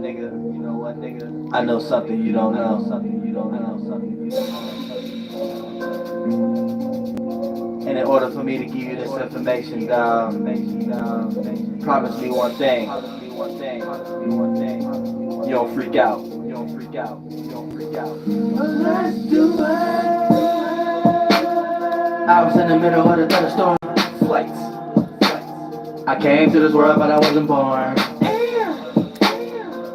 nigga? I know something you don't know. And in order for me to give you this information, dog, promise me one thing. You don't freak out. Let's do it. I was in the middle of the thunderstorm. Flights. I came to this world, but I wasn't born.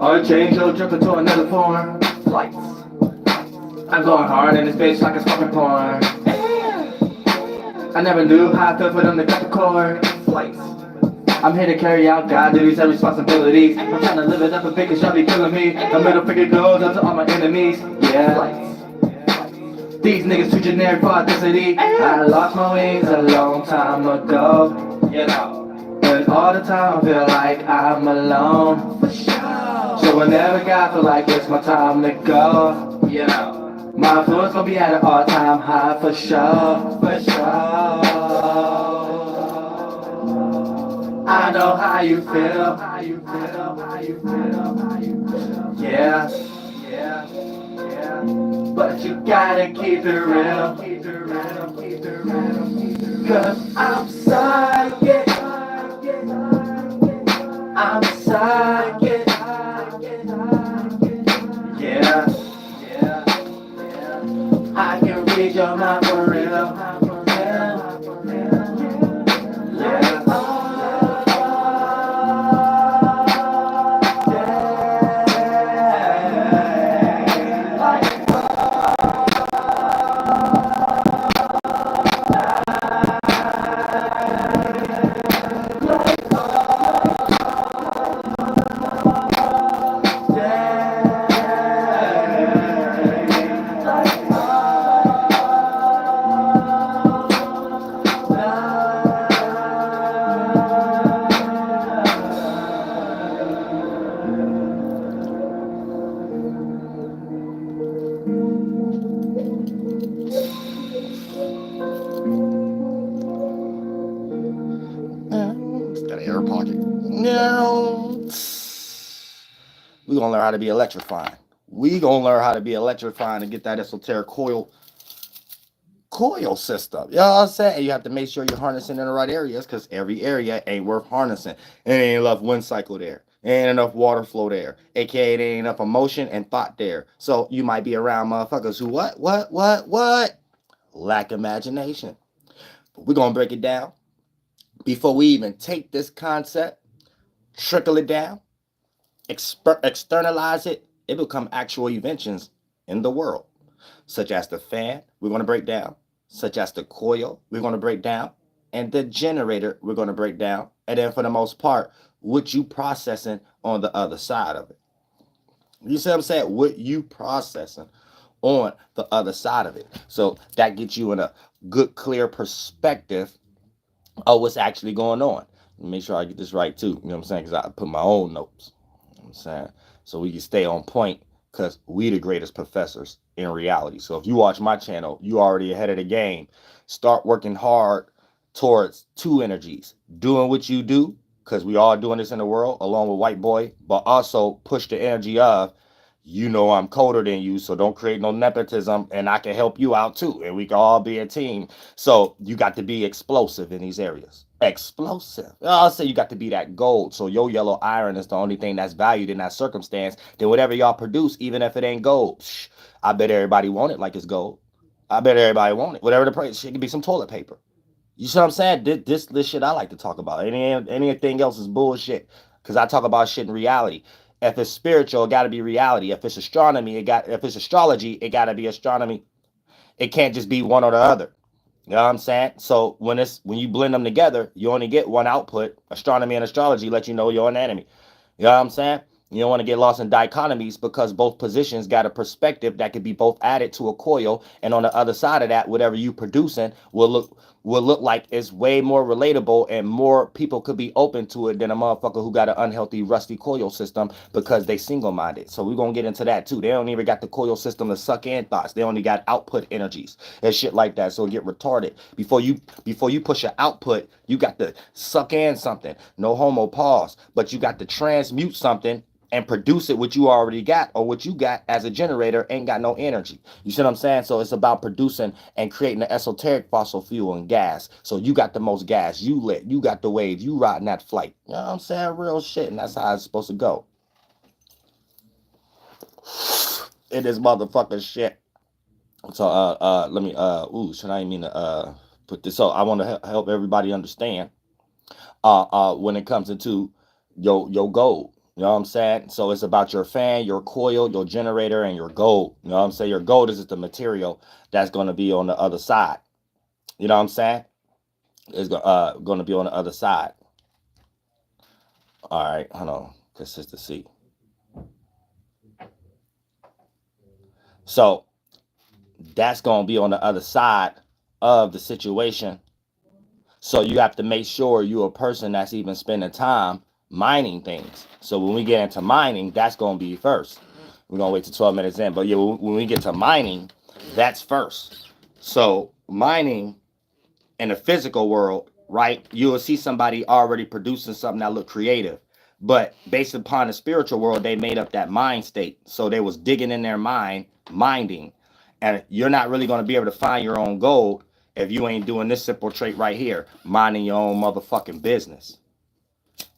Or change your drip into another form. Flights. I'm going hard in this bitch like it's fucking porn. I never knew how I felt for them to cut the cord. Flights. I'm here to carry out God duties and responsibilities. I'm trying to live it up a bit cause y'all be killing me. The middle finger goes up to all my enemies. Yeah. These niggas too generic for authenticity. I lost my wings a long time ago. You know. And all the time I feel like I'm alone. For sure. So whenever God feel like it's my time to go. You know. My influence gon' be at an all-time high for sure. I know how you feel. Yeah. But you gotta keep it real. Cause I'm psychic. I'm psychic. Yeah. I can read your mind for real. Got an air pocket. No. We're going to learn how to be electrifying. We going to learn how to be electrifying and get that esoteric coil system. You know what I'm saying? You have to make sure you're harnessing in the right areas because every area ain't worth harnessing. It ain't enough wind cycle there. Ain't enough water flow there. AKA it ain't enough emotion and thought there. So you might be around motherfuckers who what? Lack imagination. But we're going to break it down. Before we even take this concept, trickle it down, externalize it, it become actual inventions in the world, such as the fan, we're going to break down, such as the coil, we're going to break down, and the generator, we're going to break down, and then for the most part, what you processing on the other side of it. You see what I'm saying? What you processing on the other side of it. So that gets you in a good, clear perspective of what's actually going on. Make sure I get this right too. You know what I'm saying? Because I put my own notes. You know what I'm saying? So we can stay on point because we the greatest professors in reality. So if you watch my channel, you already ahead of the game. Start working hard towards two energies. Doing what you do, because we all doing this in the world, along with white boy, but also push the energy of, you know I'm colder than you, so don't create no nepotism, and I can help you out too, and we can all be a team. So you got to be explosive in these areas. Explosive. I'll say you got to be that gold. So your yellow iron is the only thing that's valued in that circumstance. Then whatever y'all produce, even if it ain't gold, I bet everybody want it like it's gold. I bet everybody want it. Whatever the price, it could be some toilet paper. You see what I'm saying? This shit I like to talk about. Anything else is bullshit. Because I talk about shit in reality. If it's spiritual, it got to be reality. If it's astronomy, if it's astrology, it got to be astronomy. It can't just be one or the other. You know what I'm saying? So when you blend them together, you only get one output. Astronomy and astrology let you know you're an enemy. You know what I'm saying? You don't want to get lost in dichotomies because both positions got a perspective that could be both added to a coil, and on the other side of that, whatever you producing will look like it's way more relatable and more people could be open to it than a motherfucker who got an unhealthy, rusty coil system because they single-minded. So we're going to get into that too. They don't even got the coil system to suck in thoughts. They only got output energies and shit like that. So it get retarded. Before you push your output, you got to suck in something. No homo, pause. But you got to transmute something and produce it what you already got, or what you got as a generator ain't got no energy. You see what I'm saying? So it's about producing and creating the esoteric fossil fuel and gas. So you got the most gas, you lit, you got the wave, you riding that flight. You know what I'm saying? Real shit. And that's how it's supposed to go. It is motherfucking shit. So let me should I mean to put this, so I want to help everybody understand when it comes into your gold. You know what I'm saying? So it's about your fan, your coil, your generator, and your gold. You know what I'm saying? Your gold is the material that's going to be on the other side. You know what I'm saying? It's going to be on the other side. All right, hold on. Consistency. So that's going to be on the other side of the situation. So you have to make sure you're a person that's even spending time mining things. So when we get into mining, that's going to be first. We're going to wait till 12 minutes in. But yeah, when we get to mining, that's first. So mining in the physical world, right, you will see somebody already producing something that look creative. But based upon the spiritual world, they made up that mind state. So they was digging in their mind, minding. And you're not really going to be able to find your own gold if you ain't doing this simple trait right here, minding your own motherfucking business.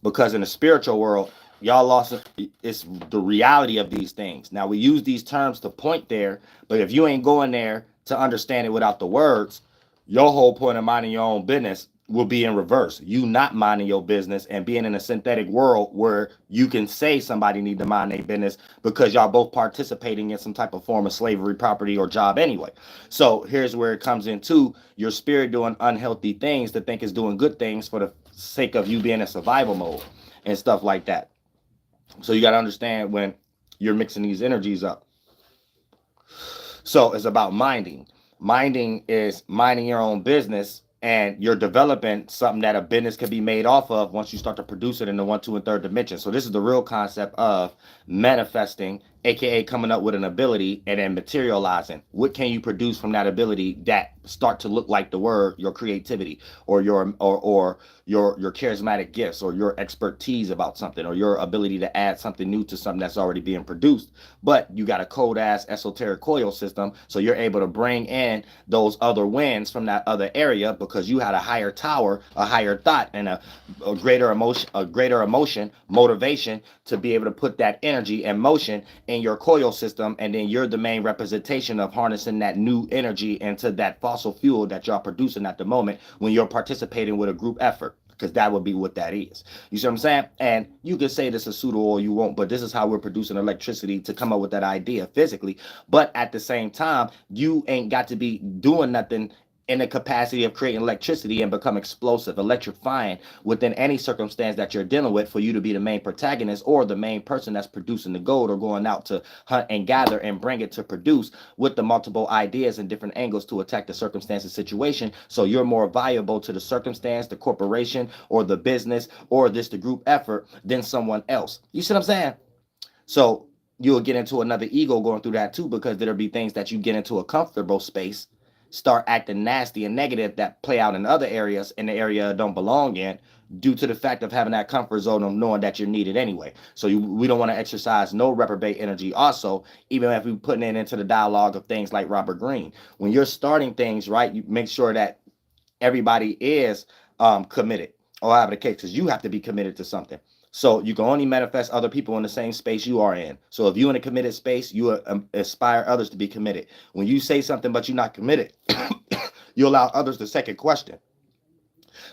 Because in the spiritual world, y'all lost it's the reality of these things. Now we use these terms to point there, but if you ain't going there to understand it without the words, your whole point of minding your own business will be in reverse. You not minding your business and being in a synthetic world where you can say somebody need to mind their business because y'all both participating in some type of form of slavery, property, or job anyway. So here's where it comes into your spirit doing unhealthy things to think is doing good things for the sake of you being in survival mode and stuff like that. So you got to understand when you're mixing these energies up. So it's about minding. Minding is minding your own business, and you're developing something that a business can be made off of once you start to produce it in the 1, 2, and 3rd dimension. So this is the real concept of manifesting, aka coming up with an ability and then materializing. What can you produce from that ability that start to look like the word, your creativity, or your charismatic gifts, or your expertise about something, or your ability to add something new to something that's already being produced. But you got a cold ass esoteric coil system, so you're able to bring in those other winds from that other area because you had a higher tower, a higher thought, and a greater emotion, motivation to be able to put that energy and motion in your coil system, and then you're the main representation of harnessing that new energy into that fossil fuel that y'all producing at the moment when you're participating with a group effort, because that would be what that is. You see what I'm saying? And you can say this is pseudo or you won't, but this is how we're producing electricity to come up with that idea physically. But at the same time, you ain't got to be doing nothing in the capacity of creating electricity and become explosive, electrifying within any circumstance that you're dealing with for you to be the main protagonist or the main person that's producing the gold or going out to hunt and gather and bring it to produce with the multiple ideas and different angles to attack the circumstance and situation. So you're more valuable to the circumstance, the corporation, or the business, or the group effort than someone else. You see what I'm saying? So you'll get into another ego going through that too, because there'll be things that you get into a comfortable space, start acting nasty and negative that play out in other areas in the area don't belong in, due to the fact of having that comfort zone of knowing that you're needed anyway. So we don't want to exercise no reprobate energy also, even if we're putting it into the dialogue of things like Robert Greene. When you're starting things, right, you make sure that everybody is committed, or however the case, because you have to be committed to something. So you can only manifest other people in the same space you are in. So if you're in a committed space, you aspire others to be committed. When you say something but you're not committed, you allow others to second question.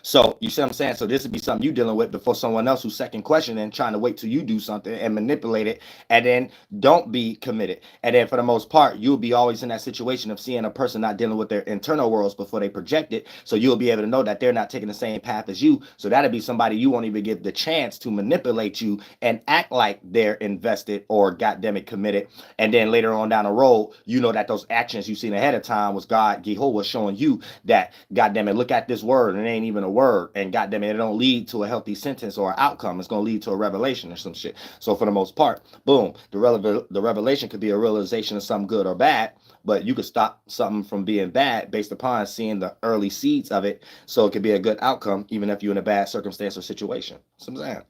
So you see what I'm saying? So this would be something you dealing with before someone else who's second questioning, trying to wait till you do something and manipulate it, and then don't be committed. And then for the most part, you'll be always in that situation of seeing a person not dealing with their internal worlds before they project it. So you'll be able to know that they're not taking the same path as you. So that'll be somebody you won't even give the chance to manipulate you and act like they're invested or goddamn it committed. And then later on down the road, you know that those actions you seen ahead of time was God, Yahlahuè, showing you that, goddamn it, look at this word, and it ain't even a word, and goddamn it, it don't lead to a healthy sentence or outcome. It's gonna lead to a revelation or some shit. So for the most part, boom, the revelation could be a realization of something good or bad, but you could stop something from being bad based upon seeing the early seeds of it. So it could be a good outcome, even if you're in a bad circumstance or situation. That's what I'm saying.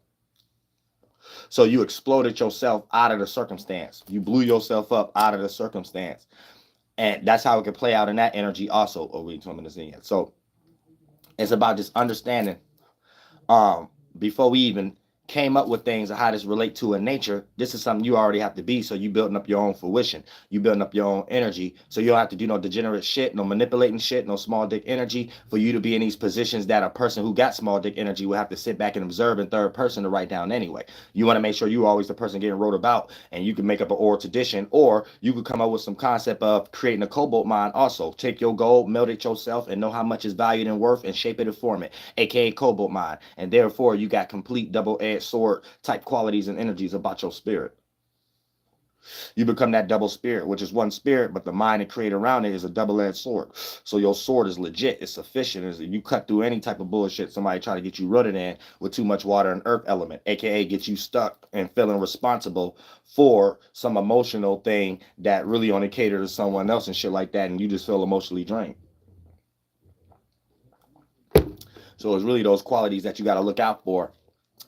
So you exploded yourself out of the circumstance. You blew yourself up out of the circumstance. And that's how it can play out in that energy also. Oh, we told me this in yet. So it's about just understanding before we even came up with things of how this relate to in nature. This is something you already have to be. So you building up your own fruition. You building up your own energy. So you don't have to do no degenerate shit, no manipulating shit, no small dick energy for you to be in these positions that a person who got small dick energy will have to sit back and observe in third person to write down anyway. You want to make sure you're always the person getting wrote about, and you can make up an oral tradition, or you could come up with some concept of creating a cobalt mine also. Take your gold, melt it yourself, and know how much is valued and worth, and shape it and form it, aka cobalt mine. And therefore you got complete double-edged sword type qualities and energies about your spirit. You become that double spirit, which is one spirit, but the mind and create around it is a double-edged sword. So your sword is legit, it's sufficient. You cut through any type of bullshit somebody try to get you rooted in with too much water and earth element, aka get you stuck and feeling responsible for some emotional thing that really only cater to someone else and shit like that, and you just feel emotionally drained. So it's really those qualities that you got to look out for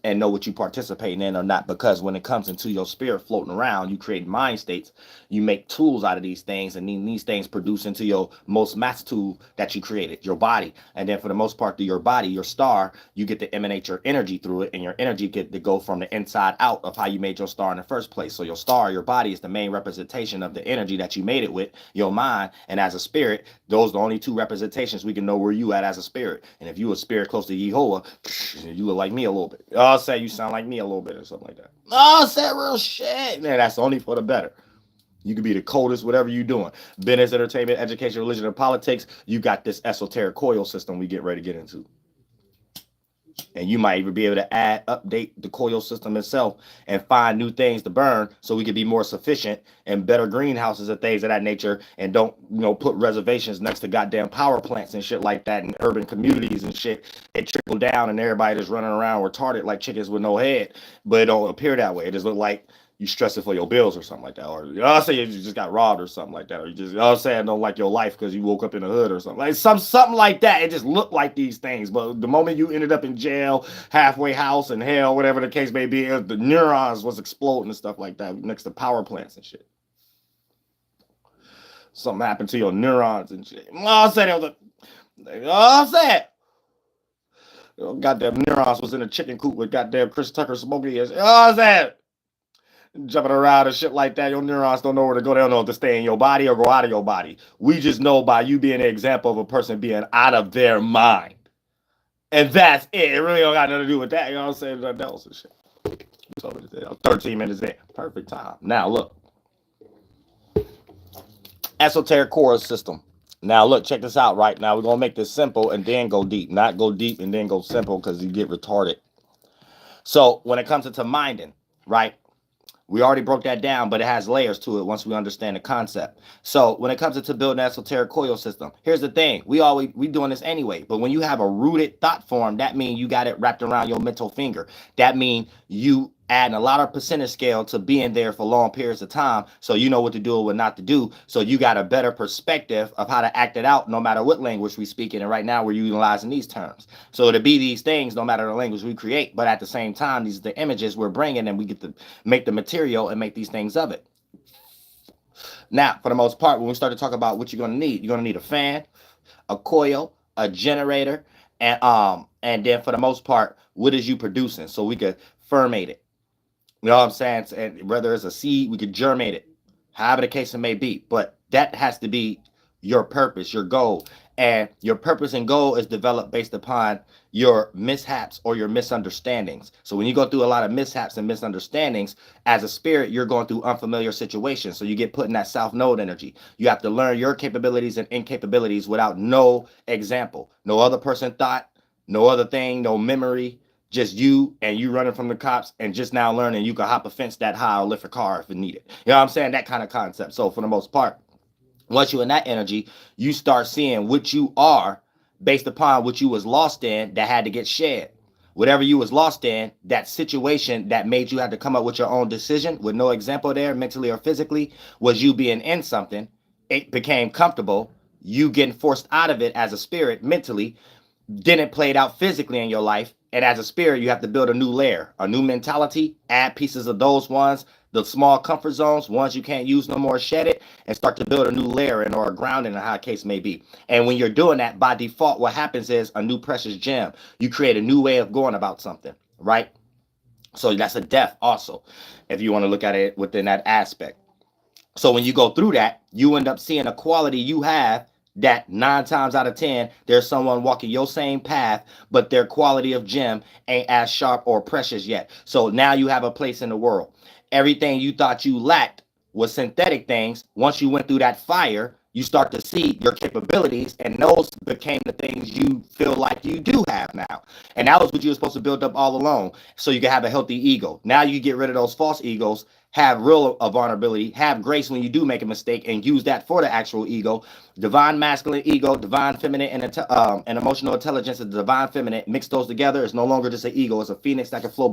and know what you participating in or not, because when it comes into your spirit floating around, you create mind states, you make tools out of these things, and then these things produce into your most master tool that you created, your body. And then for the most part, through your body, your star, you get to emanate your energy through it, and your energy get to go from the inside out of how you made your star in the first place. So your star, your body, is the main representation of the energy that you made it with, your mind. And as a spirit, those are the only two representations we can know where you at as a spirit. And if you a spirit close to Yahlahuè, you look like me a little bit. I'll say you sound like me a little bit or something like that. Oh, say real shit. Man, that's only for the better. You could be the coldest, whatever you're doing. Business, entertainment, education, religion, and politics. You got this esoteric coil system we get ready to get into. And you might even be able to update the coil system itself and find new things to burn so we can be more sufficient and better greenhouses and things of that nature, and don't, put reservations next to goddamn power plants and shit like that in urban communities and shit. It trickle down and everybody just running around retarded like chickens with no head, but it don't appear that way. It just look like you stressing for your bills or something like that, or I'll say you just got robbed or something like that, or you just I'll say I don't like your life because you woke up in the hood or something like something like that. It just looked like these things, but the moment you ended up in jail, halfway house, and hell, whatever the case may be, the neurons was exploding and stuff like that next to power plants and shit. Something happened to your neurons and shit. I'll say that was I'll say it. Goddamn neurons was in a chicken coop with goddamn Chris Tucker smoking his. I'll say it. Jumping around and shit like that, your neurons don't know where to go. They don't know if to stay in your body or go out of your body. We just know by you being an example of a person being out of their mind. And that's it. It really don't got nothing to do with that. You know what I'm saying? That else and shit. So 13 minutes in. Perfect time. Now look. Esoteric core system. Now look, check this out, right? Now we're going to make this simple and then go deep. Not go deep and then go simple because you get retarded. So when it comes into minding, right? We already broke that down, but it has layers to it once we understand the concept. So when it comes to building an esoteric coil system, here's the thing. We doing this anyway, but when you have a rooted thought form, that means you got it wrapped around your mental finger. That means you adding a lot of percentage scale to being there for long periods of time, so you know what to do or what not to do. So you got a better perspective of how to act it out no matter what language we speak in. And right now we're utilizing these terms. So to be these things no matter the language we create, but at the same time, these are the images we're bringing, and we get to make the material and make these things of it. Now, for the most part, when we start to talk about what you're going to need a fan, a coil, a generator, and then for the most part, what is you producing so we could ferment it. You know what I'm saying? And whether it's a seed, we could germinate it, however the case it may be. But that has to be your purpose, your goal. And your purpose and goal is developed based upon your mishaps or your misunderstandings. So when you go through a lot of mishaps and misunderstandings, as a spirit, you're going through unfamiliar situations. So you get put in that South Node energy. You have to learn your capabilities and incapabilities without no example. No other person thought, no other thing, no memory. Just you and you running from the cops and just now learning you can hop a fence that high or lift a car if it needed. You know what I'm saying? That kind of concept. So for the most part, once you're in that energy, you start seeing what you are based upon what you was lost in that had to get shed. Whatever you was lost in, that situation that made you have to come up with your own decision with no example there, mentally or physically, was you being in something. It became comfortable. You getting forced out of it as a spirit mentally. Then it played out physically in your life. And as a spirit, you have to build a new layer, a new mentality, add pieces of those ones, the small comfort zones, ones you can't use no more, shed it, and start to build a new layer and or a grounding, or how the case may be. And when you're doing that, by default, what happens is a new precious gem. You create a new way of going about something, right? So that's a death also, if you want to look at it within that aspect. So when you go through that, you end up seeing a quality you have that 9 times out of 10, there's someone walking your same path, but their quality of gem ain't as sharp or precious yet. So now you have a place in the world. Everything you thought you lacked was synthetic things. Once you went through that fire, you start to see your capabilities, and those became the things you feel like you do have now. And that was what you were supposed to build up all along, so you can have a healthy ego. Now you get rid of those false egos, have real vulnerability, have grace when you do make a mistake, and use that for the actual ego. Divine masculine ego, divine feminine, and emotional intelligence is divine feminine. Mix those together. It's no longer just an ego. It's a phoenix that can flow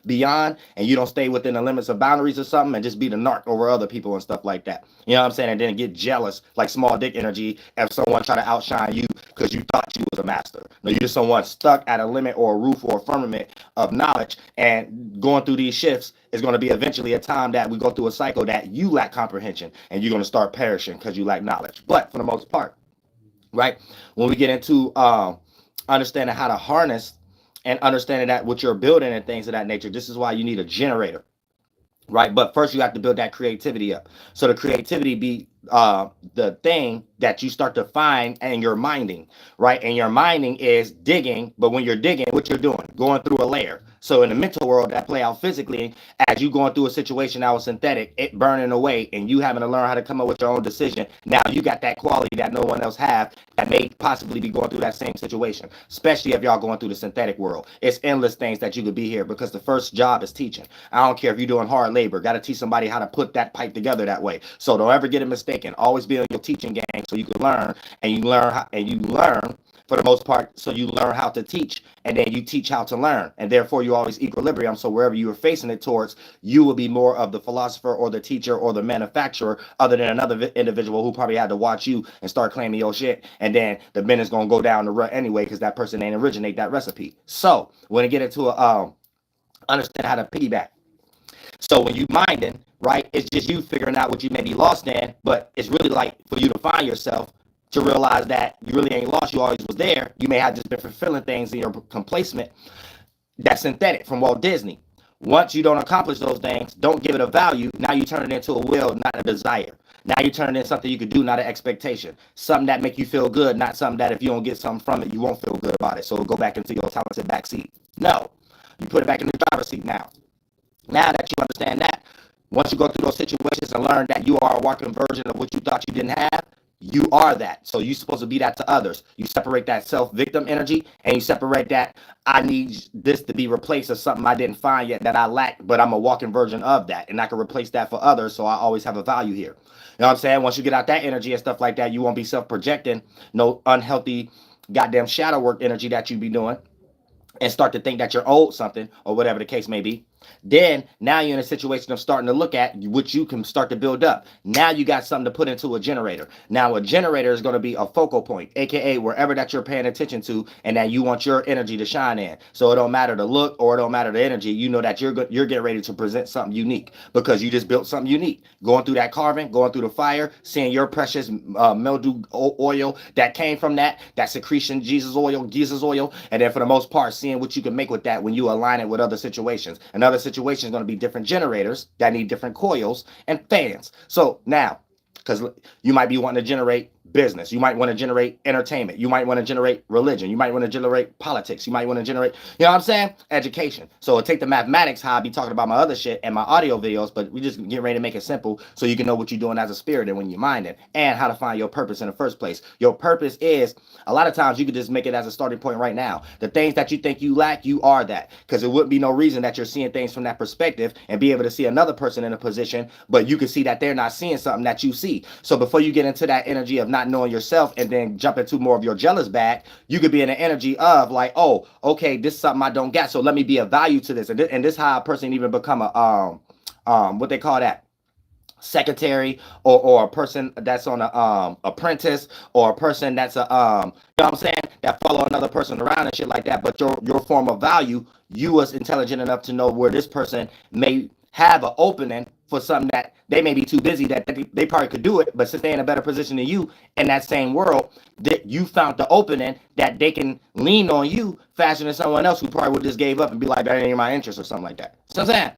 beyond, and you don't stay within the limits of boundaries or something and just be the narc over other people and stuff like that. You know what I'm saying? And then get jealous, like small dick energy, if someone try to outshine you because you thought you was a master. No, you're just someone stuck at a limit or a roof or a firmament of knowledge, and going through these shifts is going to be eventually a time that we go through a cycle that you lack comprehension, and you're going to start perishing because you lack knowledge. But for the most part, right, when we get into understanding how to harness and understanding that what you're building and things of that nature, this is why you need a generator, right? But first you have to build that creativity up. So the creativity be the thing that you start to find in your minding, right? And your minding is digging, but when you're digging, what you're doing, going through a layer. So in the mental world, that play out physically as you going through a situation that was synthetic, it burning away, and you having to learn how to come up with your own decision. Now you got that quality that no one else have, that may possibly be going through that same situation, especially if y'all going through the synthetic world. It's endless things that you could be here, because the first job is teaching. I don't care if you're doing hard labor, got to teach somebody how to put that pipe together that way. So don't ever get it mistaken. Always be on your teaching game so you can learn, and you learn for the most part, so you learn how to teach, and then you teach how to learn, and therefore you always equilibrium. So wherever you are facing it towards, you will be more of the philosopher or the teacher or the manufacturer, other than another individual who probably had to watch you and start claiming your shit, and then the business gonna go down the rut anyway because that person ain't originate that recipe. So when I get into understand how to piggyback. So when you minding, right, it's just you figuring out what you may be lost in, but it's really like for you to find yourself, to realize that you really ain't lost, you always was there. You may have just been fulfilling things in your complacement that's synthetic from Walt Disney. Once you don't accomplish those things, don't give it a value, now you turn it into a will, not a desire. Now you turn it into something you could do, not an expectation. Something that make you feel good, not something that if you don't get something from it, you won't feel good about it. So go back into your talented back seat. No, you put it back in the driver's seat now. Now that you understand that, once you go through those situations and learn that you are a walking version of what you thought you didn't have, you are that. So you're supposed to be that to others. You separate that self-victim energy, and you separate that I need this to be replaced as something I didn't find yet that I lack, but I'm a walking version of that, and I can replace that for others, so I always have a value here. You know what I'm saying? Once you get out that energy and stuff like that, you won't be self-projecting no unhealthy goddamn shadow work energy that you be doing, and start to think that you're owed something or whatever the case may be. Then now you're in a situation of starting to look at what you can start to build up. Now you got something to put into a generator. Now a generator is going to be a focal point, aka wherever that you're paying attention to, and that you want your energy to shine in. So it don't matter the look or it don't matter the energy. You know that you're getting ready to present something unique because you just built something unique. Going through that carving, going through the fire, seeing your precious mildew oil that came from that secretion, Jesus oil, and then for the most part, seeing what you can make with that when you align it with other situations. Another situation is going to be different generators that need different coils and fans. So now, because you might be wanting to generate business, you might want to generate entertainment, you might want to generate religion, you might want to generate politics, you might want to generate, you know what I'm saying, education. So take the mathematics, how I be talking about my other shit and my audio videos, but we just get ready to make it simple so you can know what you're doing as a spirit and when you're minding, and how to find your purpose in the first place. Your purpose is, a lot of times you could just make it as a starting point right now. The things that you think you lack, you are that, because it wouldn't be no reason that you're seeing things from that perspective and be able to see another person in a position, but you can see that they're not seeing something that you see. So before you get into that energy of not knowing yourself and then jump into more of your jealous bag, you could be in the energy of like, oh, okay, this is something I don't get, so let me be of value to this. And this how a person even become a what they call that, secretary, or a person that's on a apprentice, or a person that's a you know what I'm saying, that follow another person around and shit like that. But your form of value, you was intelligent enough to know where this person may have an opening for something that they may be too busy that they probably could do it, but since they're in a better position than you in that same world, that you found the opening that they can lean on you faster than someone else who probably would just gave up and be like, that ain't in my interest or something like that. So I'm saying,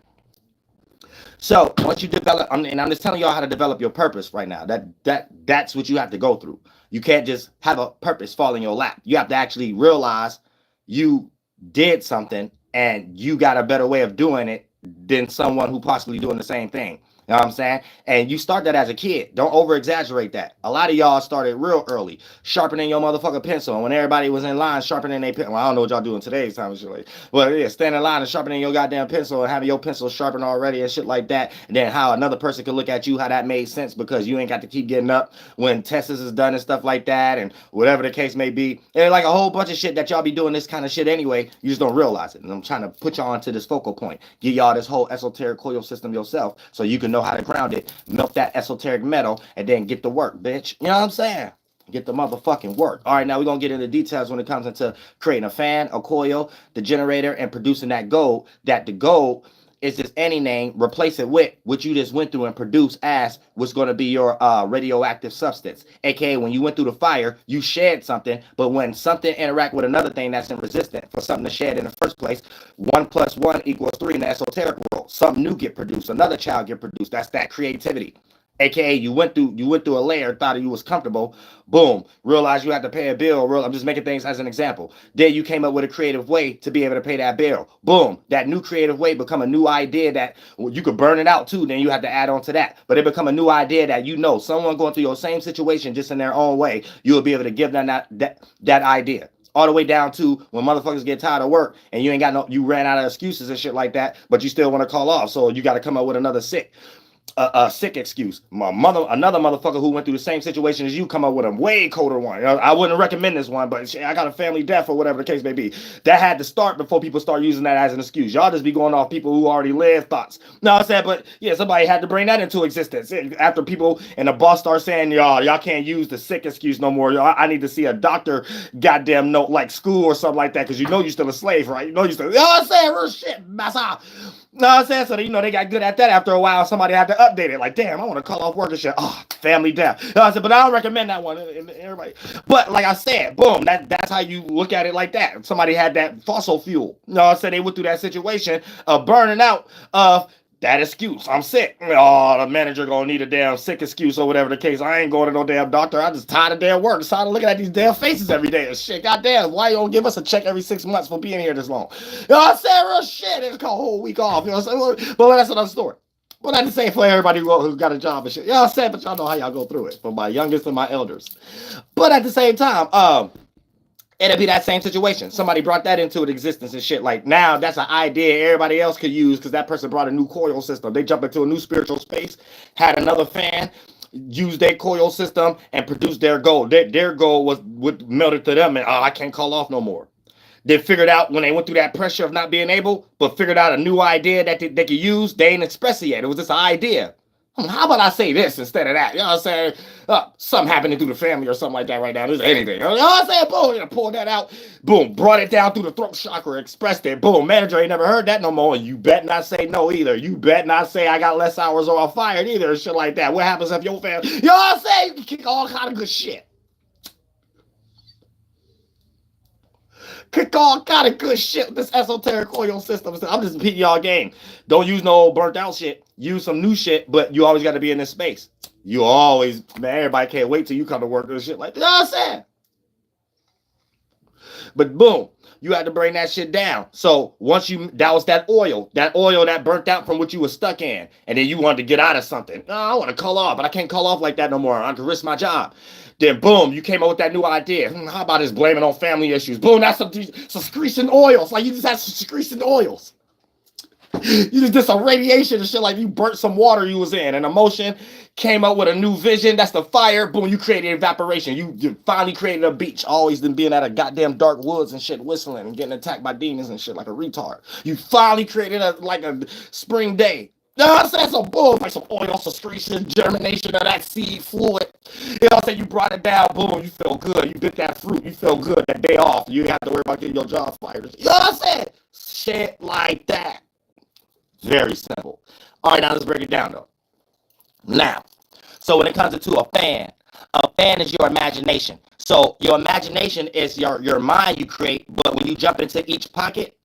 so once you develop, and I'm just telling y'all how to develop your purpose right now. That's what you have to go through. You can't just have a purpose fall in your lap. You have to actually realize you did something and you got a better way of doing it than someone who possibly doing the same thing. You know what I'm saying? And you start that as a kid. Don't over exaggerate that. A lot of y'all started real early, sharpening your motherfucking pencil. And when everybody was in line sharpening their pencil, well, I don't know what y'all doing today's time and shit like, but yeah, standing in line and sharpening your goddamn pencil and having your pencil sharpened already and shit like that. And then how another person could look at you, how that made sense because you ain't got to keep getting up when tests is done and stuff like that, and whatever the case may be. And like a whole bunch of shit that y'all be doing this kind of shit anyway. You just don't realize it. And I'm trying to put y'all onto this focal point, give y'all this whole esoteric coil system yourself, so you can know how to ground it, melt that esoteric metal, and then get to work, bitch. You know what I'm saying? Get the motherfucking work. All right, now we're going to get into details when it comes into creating a fan, a coil, the generator, and producing that gold. That the gold is just any name, replace it with what you just went through and produce as what's going to be your radioactive substance. AKA when you went through the fire, you shed something, but when something interact with another thing that's resistant for something to shed in the first place, 1 + 1 = 3 in the esoteric world. Something new get produced, another child get produced. That's that creativity. AKA you went through a layer, thought you was comfortable, boom, realized you had to pay a bill. I'm just making things as an example. Then you came up with a creative way to be able to pay that bill. Boom, that new creative way become a new idea that you could burn it out too. Then you have to add on to that. But it become a new idea that someone going through your same situation just in their own way, you'll be able to give them that idea. All the way down to when motherfuckers get tired of work and you ran out of excuses and shit like that, but you still want to call off. So you got to come up with another sick excuse. Another motherfucker who went through the same situation as you come up with a way colder one. I wouldn't recommend this one, but I got a family death or whatever the case may be. That had to start before people start using that as an excuse. Y'all just be going off people who already lived thoughts. No, I said, but yeah, somebody had to bring that into existence. After people and the boss start saying, y'all can't use the sick excuse no more. I need to see a doctor goddamn note like school or something like that, because you're still a slave, right? You're still, I'm saying real shit, massa. No, I'm saying, so they got good at that after a while. Somebody had to update it. Like, damn, I want to call off work and shit. Oh, family death. I said, but I don't recommend that one. Everybody. But like I said, boom, that's how you look at it like that. Somebody had that fossil fuel. I said they went through that situation of burning out of that excuse. I'm sick. Oh, the manager gonna need a damn sick excuse or whatever the case. I ain't going to no damn doctor. I just tired of damn work. Tired of looking at these damn faces every day and shit. Goddamn, why you don't give us a check every 6 months for being here this long? I said real shit. It's called a whole week off. You know what I'm saying? But that's another story. But that's the same for everybody who got a job and shit. I said, but y'all know how y'all go through it. From my youngest to my elders. But at the same time, it'll be that same situation. Somebody brought that into existence and shit. Like, now that's an idea everybody else could use because that person brought a new coil system. They jump into a new spiritual space, had another fan, used their coil system, and produced their goal. Their goal was what melted to them, and I can't call off no more. They figured out when they went through that pressure of not being able, but figured out a new idea that they could use. They ain't expressed it yet. It was just an idea. How about I say this instead of that? You know what I'm saying? Something happening through the family or something like that right now. There's anything. You know what I'm saying? Boom, pulled that out. Boom, brought it down through the throat chakra, expressed it. Boom, manager ain't never heard that no more. You bet not say no either. You bet not say I got less hours or I'm fired either. Shit like that. What happens if your family? You know what I'm saying? You kick all kind of good shit. Kick all kind of good shit with this esoteric coil system. I'm just repeating y'all game. Don't use no old burnt out shit. Use some new shit, but you always got to be in this space. You always, man, everybody can't wait till you come to work and shit like that. You know what I'm saying? But boom, you had to bring that shit down. So once that was that oil that burnt out from what you were stuck in. And then you wanted to get out of something. No, I want to call off, but I can't call off like that no more. I can risk my job. Then boom, you came up with that new idea. How about this blaming on family issues? Boom, that's some secretion oils. Like you just had some secretion oils. You just did some radiation and shit, like you burnt some water you was in. And emotion came up with a new vision. That's the fire. Boom, you created evaporation. You finally created a beach. Always been being at a goddamn dark woods and shit, whistling and getting attacked by demons and shit like a retard. You finally created a spring day. You know what I'm saying? Some boom, like some oil secretion, germination of that seed fluid. You know what I'm saying? You brought it down, boom, you feel good. You get that fruit, you feel good. That day off, you ain't have to worry about getting your job fired. You know what I'm saying? Shit like that. Very simple. All right, now let's break it down though. Now, so when it comes to a fan is your imagination. So your imagination is your mind you create, but when you jump into each pocket,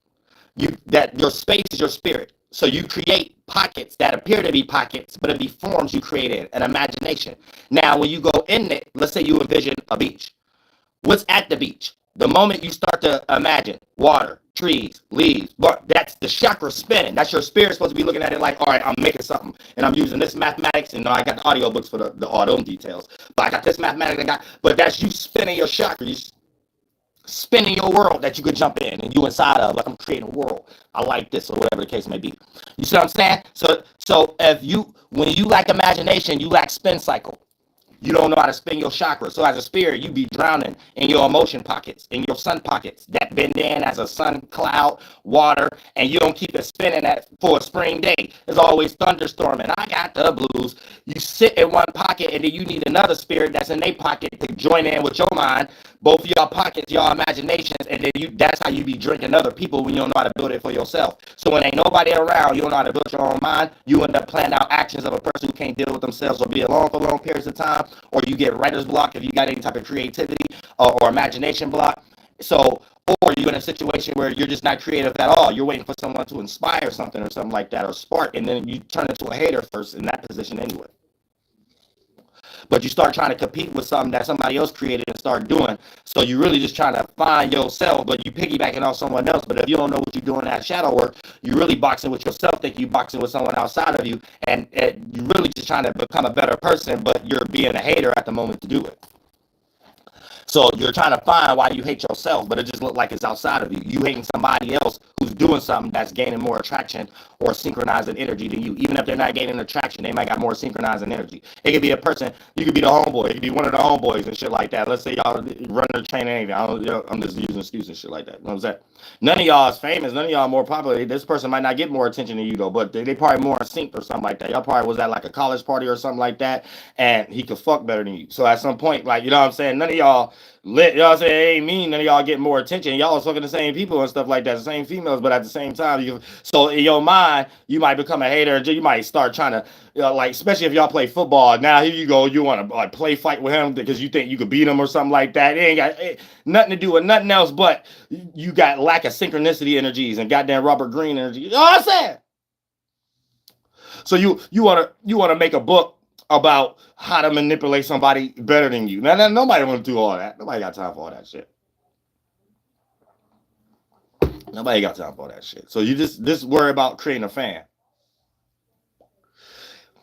your space is your spirit. So you create pockets that appear to be pockets, but it be forms you created, an imagination. Now, when you go in it, let's say you envision a beach. What's at the beach? The moment you start to imagine water, trees, leaves, but that's the chakra spinning. That's your spirit supposed to be looking at it like, all right, I'm making something, and I'm using this mathematics, and I got the audio books for the audio details, but I got this mathematics, but that's you spinning your chakra, you spinning your world that you could jump in and you inside of, like I'm creating a world. I like this, or whatever the case may be. You see what I'm saying? So when you lack imagination, you lack spin cycle. You don't know how to spin your chakra. So as a spirit, you be drowning in your emotion pockets, in your sun pockets that bend in as a sun cloud, water, and you don't keep it spinning that for a spring day. There's always thunderstorming. I got the blues. You sit in one pocket, and then you need another spirit that's in their pocket to join in with your mind. Both of y'all pockets, y'all imaginations, and then that's how you be drinking other people when you don't know how to build it for yourself. So when ain't nobody around, you don't know how to build your own mind, you end up planning out actions of a person who can't deal with themselves or be alone for long periods of time, or you get writer's block if you got any type of creativity or imagination block. So, or you're in a situation where you're just not creative at all. You're waiting for someone to inspire something or something like that, or spark, and then you turn into a hater first in that position anyway. But you start trying to compete with something that somebody else created and start doing. So you're really just trying to find yourself, but you piggybacking off someone else. But if you don't know what you're doing at shadow work, you're really boxing with yourself, think you boxing with someone outside of you, and you're really just trying to become a better person, but you're being a hater at the moment to do it. So you're trying to find why you hate yourself, but it just looks like it's outside of you. You hating somebody else who's doing something that's gaining more attraction or synchronizing energy than you. Even if they're not gaining attraction, they might got more synchronizing energy. It could be a person, you could be the homeboy, it could be one of the homeboys and shit like that. Let's say y'all run the train and anything. I'm just using excuses and shit like that. You know what I'm saying? None of y'all is famous, none of y'all more popular. This person might not get more attention than you though, but they probably more in sync or something like that. Y'all probably was at like a college party or something like that, and he could fuck better than you. So at some point, like, you know what I'm saying, none of y'all lit, y'all say it ain't mean none of y'all get more attention. Y'all was fucking the same people and stuff like that, the same females, but at the same time, so in your mind, you might become a hater, and you might start trying to, like, especially if y'all play football. Now here you go, you want to like play fight with him because you think you could beat him or something like that. It ain't got nothing to do with nothing else, but you got lack of synchronicity energies and goddamn Robert Greene energy. You know what I'm saying? So you wanna make a book about how to manipulate somebody better than you. Now nobody want to do all that. Nobody got time for all that shit. Nobody got time for all that shit. So you just worry about creating a fan.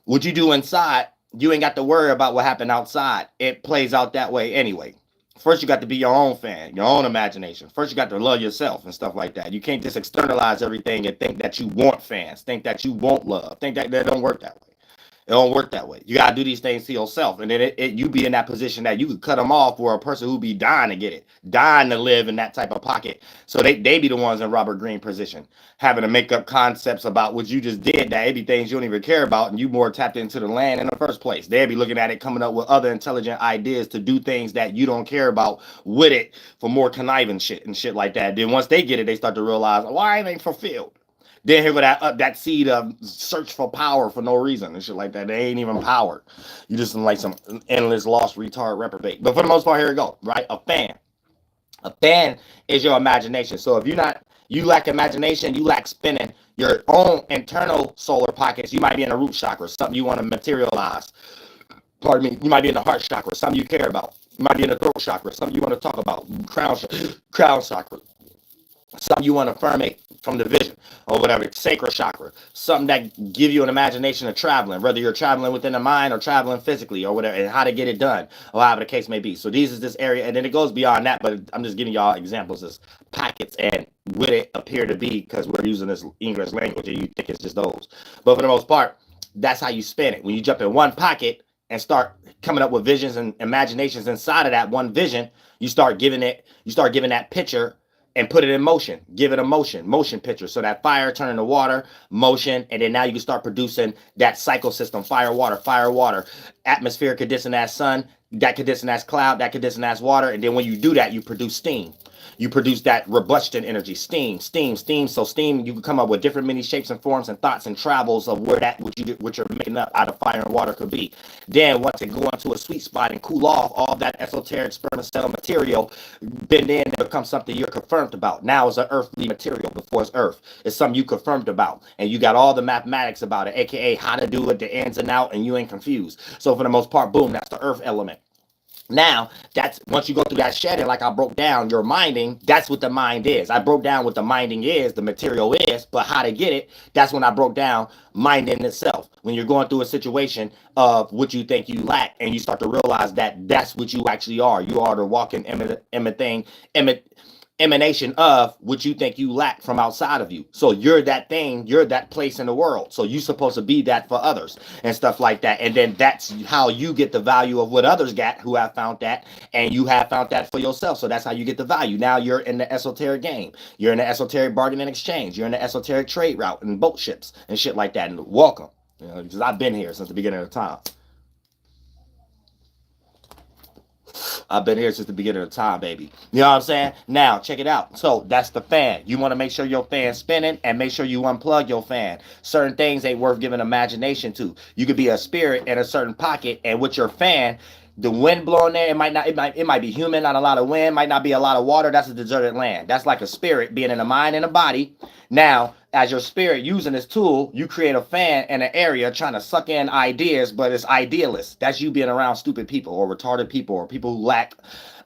What you do inside, you ain't got to worry about what happened outside. It plays out that way anyway. First, you got to be your own fan, your own imagination. First, you got to love yourself and stuff like that. You can't just externalize everything and think that you want fans, think that you want love, think that don't work that way. It don't work that way. You got to do these things to yourself. And then you be in that position that you could cut them off for a person who be dying to get it, dying to live in that type of pocket. So they be the ones in Robert Greene position, having to make up concepts about what you just did, that it be things you don't even care about, and you more tapped into the land in the first place. They be looking at it, coming up with other intelligent ideas to do things that you don't care about with it for more conniving shit and shit like that. Then once they get it, they start to realize, why it ain't fulfilled. Then here with that seed of search for power for no reason and shit like that. They ain't even powered. You just like some endless lost retard reprobate. But for the most part, here we go, right? A fan. A fan is your imagination. So if you lack imagination, you lack spinning your own internal solar pockets. You might be in a root chakra, something you want to materialize. Pardon me. You might be in the heart chakra, something you care about. You might be in the throat chakra, something you want to talk about. Crown chakra. Something you want to affirmate from the vision or whatever, sacral chakra, something that give you an imagination of traveling, whether you're traveling within the mind or traveling physically or whatever, and how to get it done or however the case may be. So these is this area, and then it goes beyond that, but I'm just giving y'all examples as packets and what it appear to be because we're using this English language and you think it's just those. But for the most part, that's how you spin it. When you jump in one pocket and start coming up with visions and imaginations inside of that one vision, you start giving that picture and put it in motion. Give it a motion picture. So that fire turn into water, motion, and then now you can start producing that cycle system, fire, water, atmosphere condition as sun, that condition as cloud, that condition as water. And then when you do that, you produce steam. You produce that robustion energy, steam. So steam, you can come up with different many shapes and forms and thoughts and travels of where that what you're making up out of fire and water could be. Then once it go into a sweet spot and cool off, all that esoteric sperm cell material bend in and become something you're confirmed about. Now it's an earthly material before it's earth. It's something you confirmed about. And you got all the mathematics about it, aka how to do it, the ins and out, and you ain't confused. So for the most part, boom, that's the earth element. Now, that's once you go through that shedding, like I broke down your minding, that's what the mind is. I broke down what the minding is, the material is, but how to get it, that's when I broke down minding itself. When you're going through a situation of what you think you lack, and you start to realize that that's what you actually are. You are the walking emanation of what you think you lack from outside of you. So you're that thing, you're that place in the world. So you're supposed to be that for others and stuff like that. And then that's how you get the value of what others got who have found that, and you have found that for yourself. So that's how you get the value. Now you're in the esoteric game. You're in the esoteric bargain and exchange. You're in the esoteric trade route and boat ships and shit like that. And welcome, because I've been here since the beginning of time. I've been here since the beginning of time, baby. You know what I'm saying? Now, check it out. So, that's the fan. You want to make sure your fan's spinning and make sure you unplug your fan. Certain things ain't worth giving imagination to. You could be a spirit in a certain pocket, and with your fan, the wind blowing there, it might be humid, not a lot of wind, might not be a lot of water. That's a deserted land. That's like a spirit being in a mind and a body. Now, as your spirit using this tool, you create a fan in an area trying to suck in ideas, but it's idealist. That's you being around stupid people or retarded people or people who lack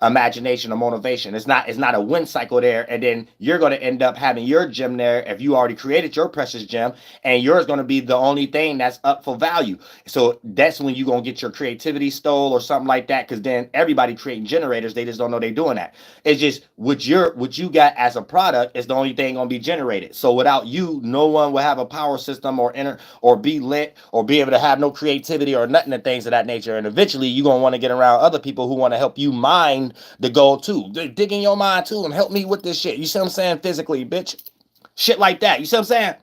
imagination or motivation. It's not a wind cycle there, and then you're going to end up having your gem there if you already created your precious gem, and yours going to be the only thing that's up for value. So that's when you're going to get your creativity stole or something like that, because then everybody creating generators, they just don't know they're doing that. It's just what you got as a product is the only thing going to be generated. So without you, no one will have a power system or be lit or be able to have no creativity or nothing and things of that nature. And eventually you're going to want to get around other people who want to help you mine the goal too. They're digging your mind too and help me with this shit. You see what I'm saying? Physically, bitch. Shit like that. You see what I'm saying?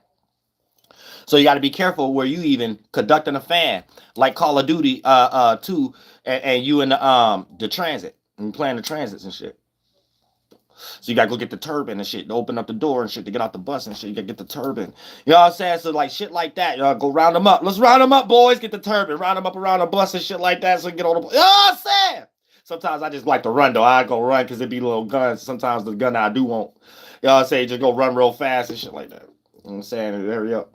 So you got to be careful where you even conducting a fan like Call of Duty 2 and you in the transit and playing the transits and shit. So you gotta go get the turbine and shit to open up the door and shit to get out the bus and shit. You gotta get the turbine. You know what I'm saying? So like shit like that. Go round them up. Let's round them up, boys. Get the turbine. Round them up around the bus and shit like that so you get on the. You know what I'm saying? Sometimes I just like to run though. I go run because it be little guns. Sometimes the gun I do want. You know what I'm saying? Just go run real fast and shit like that. You know what I'm saying? Hurry up.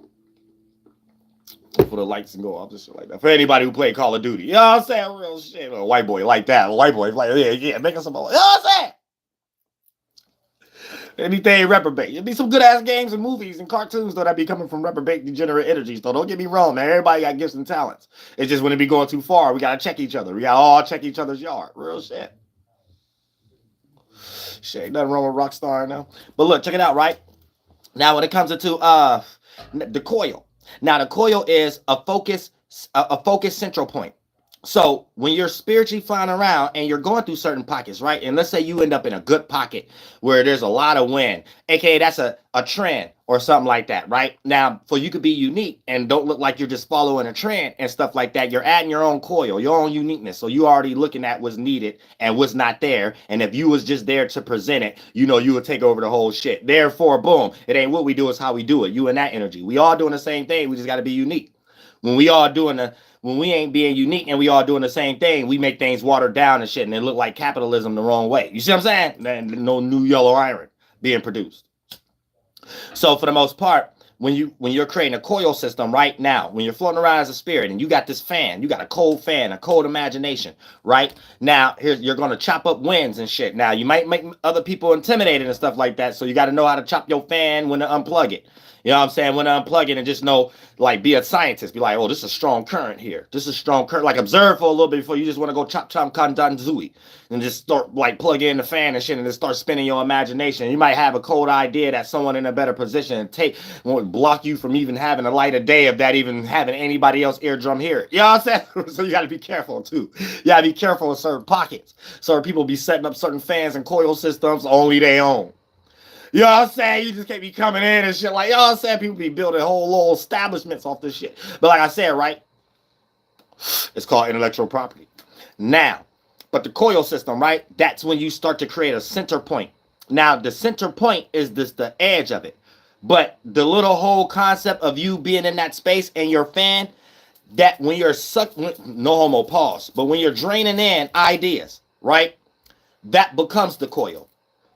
For the lights and go off and shit like that. For anybody who played Call of Duty. You know what I'm saying? Real shit. A white boy like that. A white boy like, yeah, making some. You know what I'm saying? Anything reprobate. It'd be some good ass games and movies and cartoons though that be coming from reprobate degenerate energies. So don't get me wrong, man. Everybody got gifts and talents. It's just when it be going too far, we gotta check each other. We gotta all check each other's yard. Real shit. Shit, ain't nothing wrong with Rockstar now. But look, check it out, right? Now when it comes into the coil. Now the coil is a focus central point. So when you're spiritually flying around and you're going through certain pockets, right? And let's say you end up in a good pocket where there's a lot of wind, aka that's a trend or something like that, right? Now, for you could be unique and don't look like you're just following a trend and stuff like that. You're adding your own coil, your own uniqueness. So you already looking at what's needed and what's not there. And if you was just there to present it, you would take over the whole shit. Therefore, boom, it ain't what we do, it's how we do it. You and that energy. We all doing the same thing. We just got to be unique. When we ain't being unique and we all doing the same thing, we make things watered down and shit, and it look like capitalism the wrong way. You see what I'm saying? No new yellow iron being produced. So for the most part, when you're creating a coil system right now, when you're floating around as a spirit and you got this fan, you got a cold fan, a cold imagination, right? Now, you're going to chop up winds and shit. Now, you might make other people intimidated and stuff like that, so you got to know how to chop your fan when to unplug it. You know what I'm saying? When to unplug it and just know, like, be a scientist. Be like, oh, this is a strong current here. This is a strong current. Like, observe for a little bit before you just want to go chop kandanzui and just start, like, plug in the fan and shit and just start spinning your imagination. You might have a cold idea that someone in a better position won't block you from even having a light of day of that, even having anybody else eardrum hear it. You know what I'm saying? So you got to be careful, too. You got to be careful in certain pockets. Certain people be setting up certain fans and coil systems only they own. You know what I'm saying? You just can't be coming in and shit like, you know what I'm saying? People be building whole little establishments off this shit. But like I said, right? It's called intellectual property. Now, but the coil system, right? That's when you start to create a center point. Now, the center point is the edge of it. But the little whole concept of you being in that space and your fan, that when you're no homo pause, but when you're draining in ideas, right? That becomes the coil.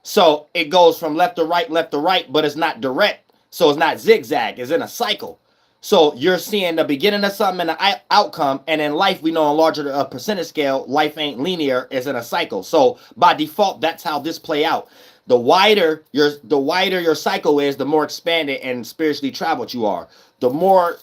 So it goes from left to right, but it's not direct. So it's not zigzag, it's in a cycle. So you're seeing the beginning of something and the outcome. And in life, we know on larger percentage scale, life ain't linear, it's in a cycle. So by default, that's how this play out. The wider your cycle is, the more expanded and spiritually traveled you are. The more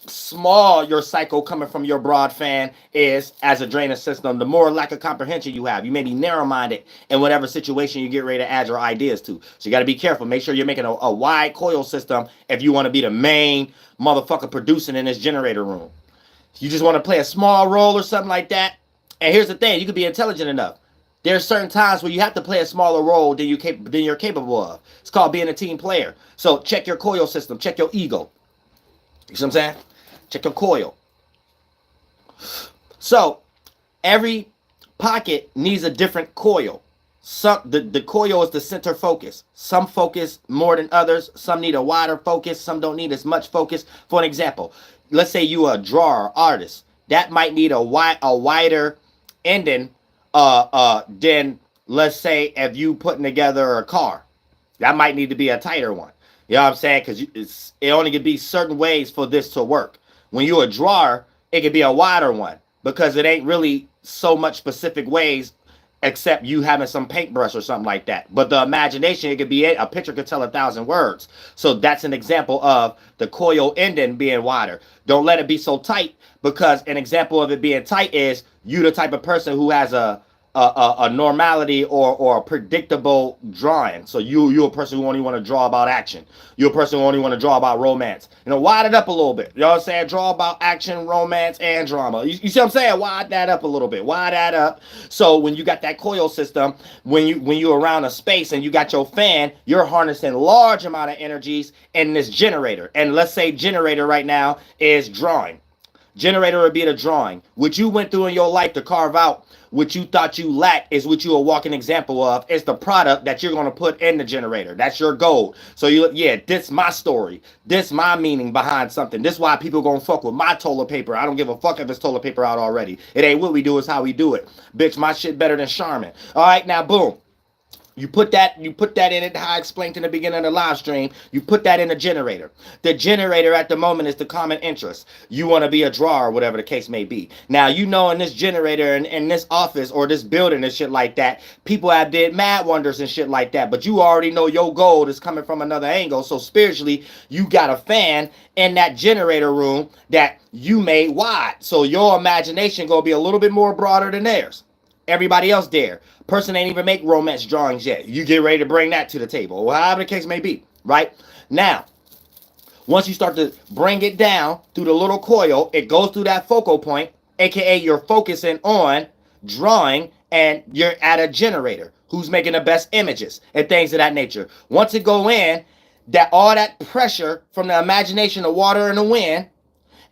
small your cycle coming from your broad fan is as a drainage system, the more lack of comprehension you have. You may be narrow-minded in whatever situation you get ready to add your ideas to. So you got to be careful. Make sure you're making a wide coil system if you want to be the main motherfucker producing in this generator room. You just want to play a small role or something like that. And here's the thing, you could be intelligent enough. There's certain times where you have to play a smaller role than you're capable of. It's called being a team player. So check your coil system, check your ego. You see what I'm saying? Check your coil. So every pocket needs a different coil. The coil is the center focus. Some focus more than others. Some need a wider focus. Some don't need as much focus. For an example, let's say you a drawer artist. That might need a wider ending than, let's say, if you putting together a car. That might need to be a tighter one. You know what I'm saying? Because it only can be certain ways for this to work. When you're a drawer, it could be a wider one because it ain't really so much specific ways except you having some paintbrush or something like that. But the imagination, it could be a picture could tell 1,000 words. So that's an example of the coil ending being wider. Don't let it be so tight, because an example of it being tight is you the type of person who has a normality or a predictable drawing. So you a person who only want to draw about action. You're a person who only want to draw about romance. You know, wide it up a little bit. You know what I'm saying? Draw about action, romance, and drama. You see what I'm saying? Wide that up a little bit. Wide that up. So when you got that coil system, when you're around a space and you got your fan, you're harnessing large amount of energies in this generator. And let's say generator right now is drawing. Generator would be the drawing. What you went through in your life to carve out what you thought you lacked is what you a walking example of. It's the product that you're going to put in the generator. That's your goal. So this my story. This my meaning behind something. This why people going to fuck with my toilet paper. I don't give a fuck if it's toilet paper out already. It ain't what we do, it's how we do it. Bitch, my shit better than Charmin. All right, now boom. You put that in it, how I explained in the beginning of the live stream. You put that in the generator. The generator at the moment is the common interest. You want to be a drawer, or whatever the case may be. Now, you know, in this generator and in this office or this building and shit like that, people have did mad wonders and shit like that. But you already know your goal is coming from another angle. So spiritually, you got a fan in that generator room that you made wide. So your imagination gonna be a little bit more broader than theirs. Everybody else there. Person ain't even make romance drawings yet. You get ready to bring that to the table, or however the case may be, right? Now, once you start to bring it down through the little coil, it goes through that focal point, aka you're focusing on drawing, and you're at a generator who's making the best images and things of that nature. Once it go in, that all that pressure from the imagination, the water and the wind,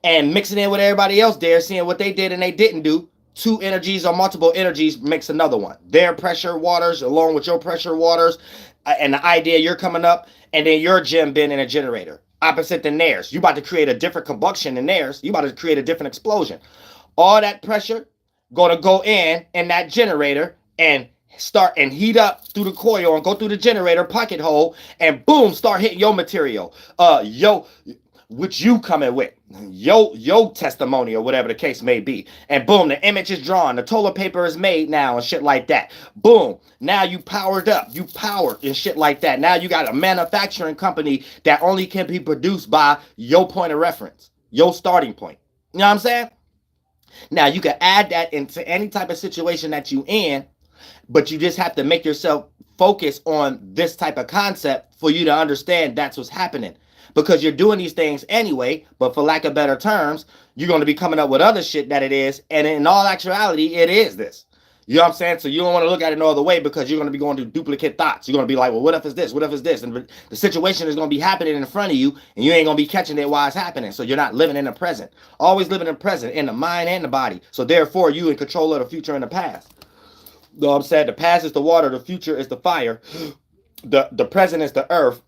and mixing in with everybody else there, seeing what they did and they didn't do, two energies or multiple energies makes another one. Their pressure waters along with your pressure waters, and the idea you're coming up, and then your gem being in a generator opposite than theirs. You about to create a different combustion than theirs. You about to create a different explosion. All that pressure gonna go in that generator and start and heat up through the coil and go through the generator pocket hole, and boom, start hitting your material. Which you coming with, your testimony or whatever the case may be, and boom, the image is drawn, the toilet paper is made now and shit like that. Boom, now you powered up, you powered and shit like that. Now you got a manufacturing company that only can be produced by your point of reference, your starting point. You know what I'm saying? Now you can add that into any type of situation that you in, but you just have to make yourself focus on this type of concept for you to understand that's what's happening. Because you're doing these things anyway, but for lack of better terms, you're going to be coming up with other shit that it is. And in all actuality, it is this. You know what I'm saying? So you don't want to look at it no other way, because you're going to be going through duplicate thoughts. You're going to be like, well, what if it's this? What if it's this? And the situation is going to be happening in front of you, and you ain't going to be catching it while it's happening. So you're not living in the present. Always living in the present, in the mind and the body. So therefore, you in control of the future and the past. You know what I'm saying? The past is the water. The future is the fire. The present is the earth.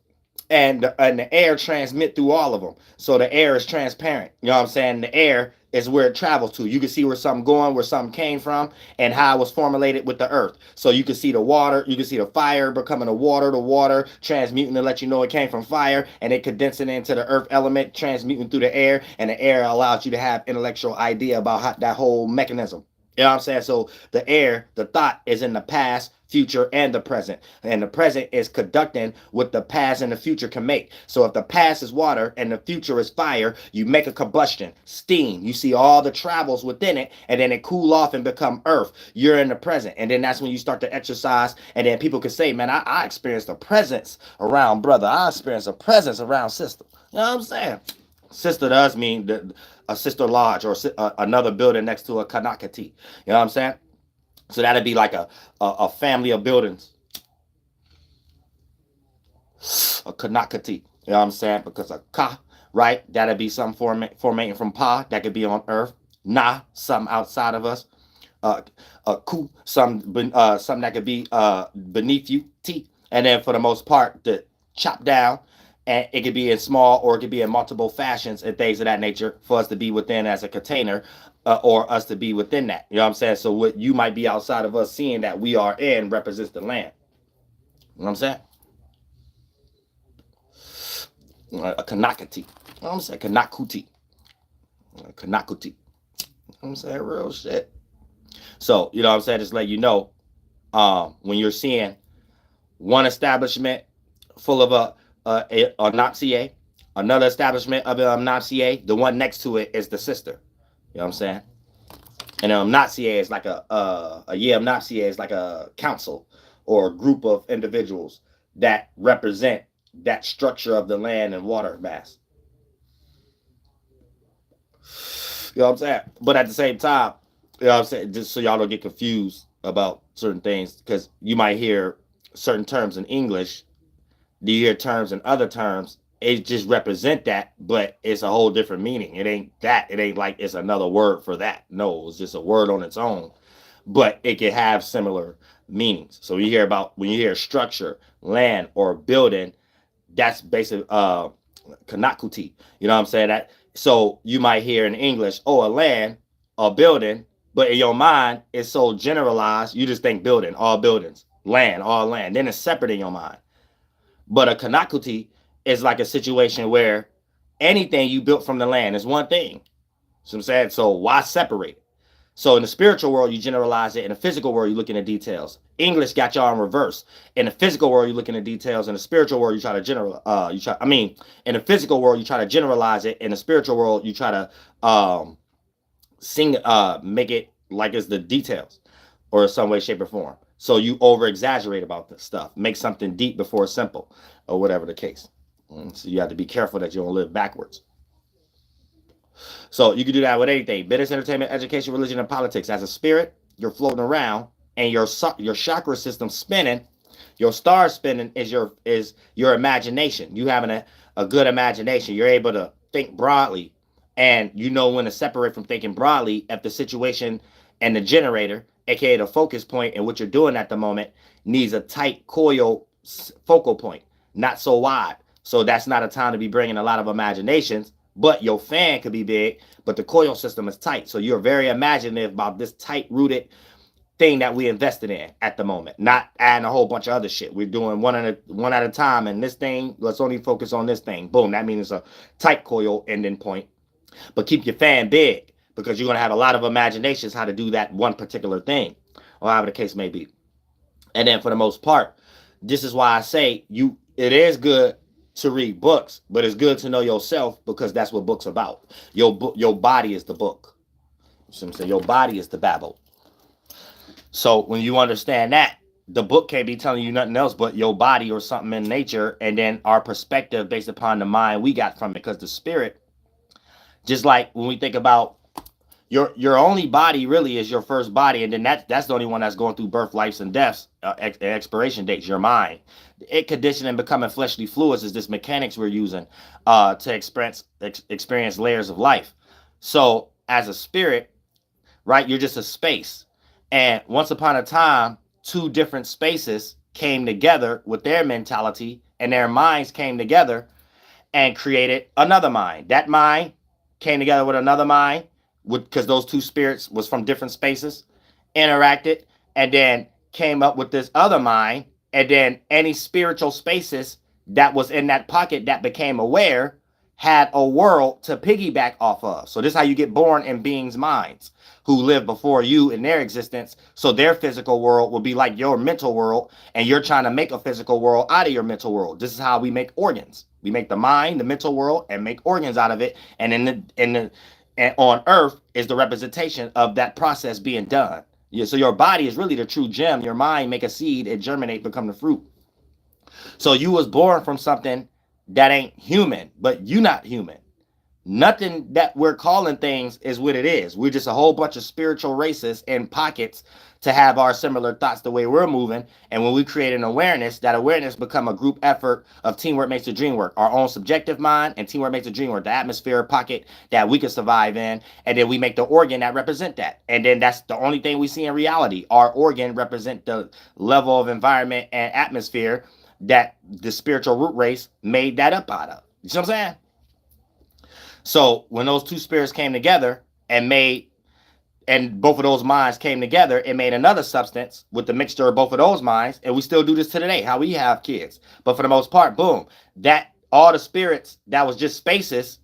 And the air transmit through all of them. So the air is transparent. You know what I'm saying? The air is where it travels to. You can see where something going, where something came from, and how it was formulated with the earth. So you can see the water, you can see the fire becoming the water transmuting to let you know it came from fire, and it condensing into the earth element, transmuting through the air, and the air allows you to have intellectual idea about how, that whole mechanism. You know what I'm saying? So the air, the thought is in the past, future, and the present. And the present is conducting what the past and the future can make. So if the past is water and the future is fire, you make a combustion, steam. You see all the travels within it, and then it cool off and become earth. You're in the present. And then that's when you start to exercise. And then people can say, man, I experienced a presence around brother. I experienced a presence around sister. You know what I'm saying? Sister does mean a sister lodge, or another building next to a kanakati. You know what I'm saying? So that'd be like a family of buildings. A kanakati. You know what I'm saying? Because a ka, right? That'd be something formating from pa. That could be on earth. Na, something outside of us. Ku, something that could be beneath you. Ti. And then for the most part, the chop down. And it could be in small, or it could be in multiple fashions and things of that nature, for us to be within as a container, or us to be within that. You know what I'm saying? So what you might be outside of us seeing that we are in represents the land. You know what I'm saying? A kanakati. You know what I'm saying? Kanakuti. Kanakuti. You know what I'm saying? Real shit. So, you know what I'm saying? Just let you know, when you're seeing one establishment full of a Nazi, another establishment of a Nazi, the one next to it is the sister. You know what I'm saying? And Nazi is like Nazi is like a council or a group of individuals that represent that structure of the land and water mass. You know what I'm saying? But at the same time, you know what I'm saying, just so y'all don't get confused about certain things, because you might hear certain terms in English. Do you hear terms in other terms? It just represent that, but it's a whole different meaning. It ain't that. It ain't like it's another word for that. No, it's just a word on its own, but it can have similar meanings. So you hear about, when you hear structure, land, or building, that's basically kanakuti. You know what I'm saying? That, so you might hear in English, oh, a land, a building, but in your mind, it's so generalized, you just think building, all buildings, land, all land. Then it's separate in your mind. But a kanakuti is like a situation where anything you built from the land is one thing. So I'm saying, so why separate it? So in the spiritual world, you generalize it. In the physical world, you look into details. English got y'all in reverse. In the physical world, you look into details. In the spiritual world, you try to in the physical world, you try to generalize it. In the spiritual world, you try to make it like it's the details, or in some way, shape, or form. So you over exaggerate about this stuff. Make something deep before it's simple, or whatever the case. So you have to be careful that you don't live backwards. So you can do that with anything: business, entertainment, education, religion, and politics. As a spirit, you're floating around, and your chakra system spinning. Your star spinning is your imagination. You having a good imagination. You're able to think broadly, and you know when to separate from thinking broadly if the situation and the generator, aka the focus point and what you're doing at the moment, needs a tight coil focal point, not so wide. So that's not a time to be bringing a lot of imaginations. But your fan could be big, but the coil system is tight. So you're very imaginative about this tight-rooted thing that we invested in at the moment, not adding a whole bunch of other shit. We're doing one at a time, and this thing, let's only focus on this thing. Boom, that means it's a tight coil ending point. But keep your fan big, because you're going to have a lot of imaginations how to do that one particular thing, or however the case may be. And then for the most part, this is why I say it is good to read books, but it's good to know yourself, because that's what books about. Your body is the book. So I'm saying your body is the Babel. So when you understand that, the book can't be telling you nothing else but your body or something in nature, and then our perspective based upon the mind we got from it. Because the spirit, just like when we think about, your only body really is your first body, and then that's the only one that's going through birth, lives, and deaths, expiration dates. Your mind, it conditioning and becoming fleshly fluids is this mechanics we're using to experience layers of life. So as a spirit, right, you're just a space, and once upon a time, two different spaces came together with their mentality, and their minds came together and created another mind. That mind came together with another mind, because those two spirits was from different spaces, interacted, and then came up with this other mind. And then any spiritual spaces that was in that pocket that became aware had a world to piggyback off of. So this is how you get born in beings' minds who lived before you in their existence. So their physical world will be like your mental world, and you're trying to make a physical world out of your mental world. This is how we make organs. We make the mind, the mental world, and make organs out of it. And and on Earth is the representation of that process being done. Yeah, so your body is really the true gem. Your mind make a seed, it germinate, become the fruit. So you was born from something that ain't human, but you not human. Nothing that we're calling things is what it is. We're just a whole bunch of spiritual races in pockets to have our similar thoughts the way we're moving. And when we create an awareness, that awareness become a group effort of teamwork makes the dream work. Our own subjective mind and teamwork makes the dream work. The atmosphere pocket that we can survive in. And then we make the organ that represent that. And then that's the only thing we see in reality. Our organ represent the level of environment and atmosphere that the spiritual root race made that up out of. You see what I'm saying? So when those two spirits came together and both of those minds came together, it made another substance with the mixture of both of those minds. And we still do this to today, how we have kids. But for the most part, boom, that all the spirits that was just spaces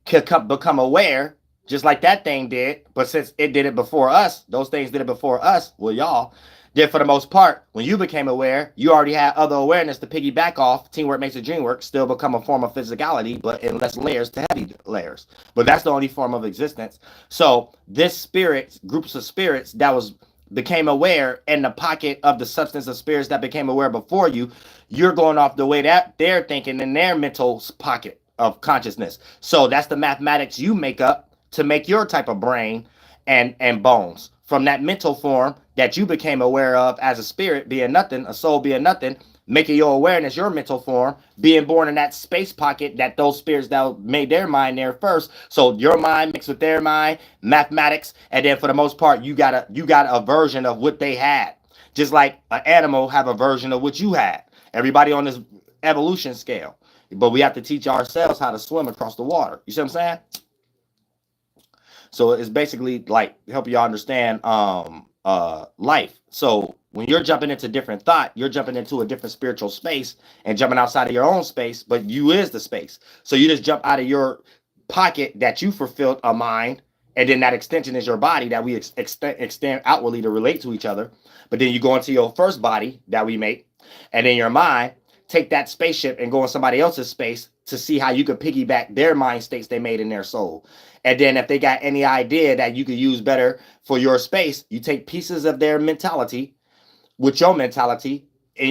could become aware, just like that thing did. But since it did it before us, those things did it before us, well, y'all did for the most part. When you became aware, you already had other awareness to piggyback off. Teamwork makes the dream work. Still become a form of physicality, but in less layers to heavy layers. But that's the only form of existence. So this spirit, groups of spirits that became aware in the pocket of the substance of spirits that became aware before you, you're going off the way that they're thinking in their mental pocket of consciousness. So that's the mathematics you make up to make your type of brain and bones from that mental form that you became aware of as a spirit being nothing, a soul being nothing, making your awareness your mental form, being born in that space pocket that those spirits that made their mind there first. So your mind mixed with their mind, mathematics, and then for the most part, you got a version of what they had. Just like an animal have a version of what you had. Everybody on this evolution scale. But we have to teach ourselves how to swim across the water. You see what I'm saying? So it's basically like help you understand life. So when you're jumping into different thought, you're jumping into a different spiritual space and jumping outside of your own space, but you is the space. So you just jump out of your pocket that you fulfilled a mind, and then that extension is your body that we extend outwardly to relate to each other. But then you go into your first body that we make, and then your mind take that spaceship and go in somebody else's space to see how you could piggyback their mind states they made in their soul. And then if they got any idea that you could use better for your space, you take pieces of their mentality with your mentality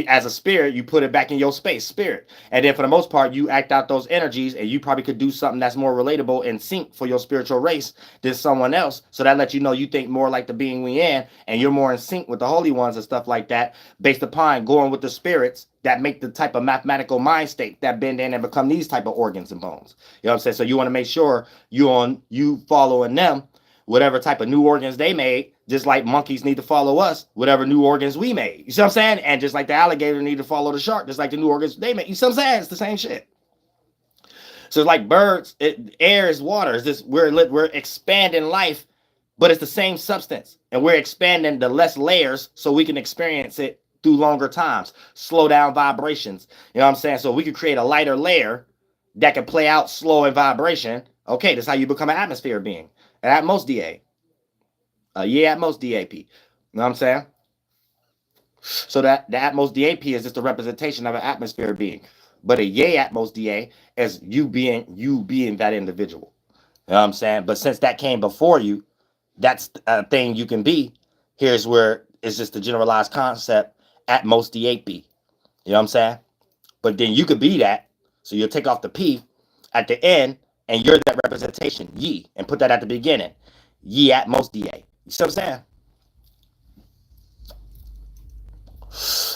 as a spirit, you put it back in your space, spirit. And then for the most part, you act out those energies, and you probably could do something that's more relatable and sync for your spiritual race than someone else. So that lets you know you think more like the being we in, and you're more in sync with the holy ones and stuff like that, based upon going with the spirits that make the type of mathematical mind state that bend in and become these type of organs and bones. You know what I'm saying? So you want to make sure you following them, whatever type of new organs they made, just like monkeys need to follow us, whatever new organs we made. You see what I'm saying? And just like the alligator need to follow the shark, just like the new organs they made. You see what I'm saying? It's the same shit. So it's like birds, air is water. It's this, we're expanding life, but it's the same substance. And we're expanding the less layers so we can experience it through longer times, slow down vibrations. You know what I'm saying? So we could create a lighter layer that can play out slow in vibration. Okay, that's how you become an atmosphere being. At most DA. At most DAP. You know what I'm saying? So that the Atmos DAP is just a representation of an atmosphere being. But a Atmos DA is you being that individual. You know what I'm saying? But since that came before you, that's a thing you can be. Here's where it's just the generalized concept, Atmos DAP. You know what I'm saying? But then you could be that. So you'll take off the P at the end, and you're that representation, ye, and put that at the beginning. ye at most DA. You see what I'm saying?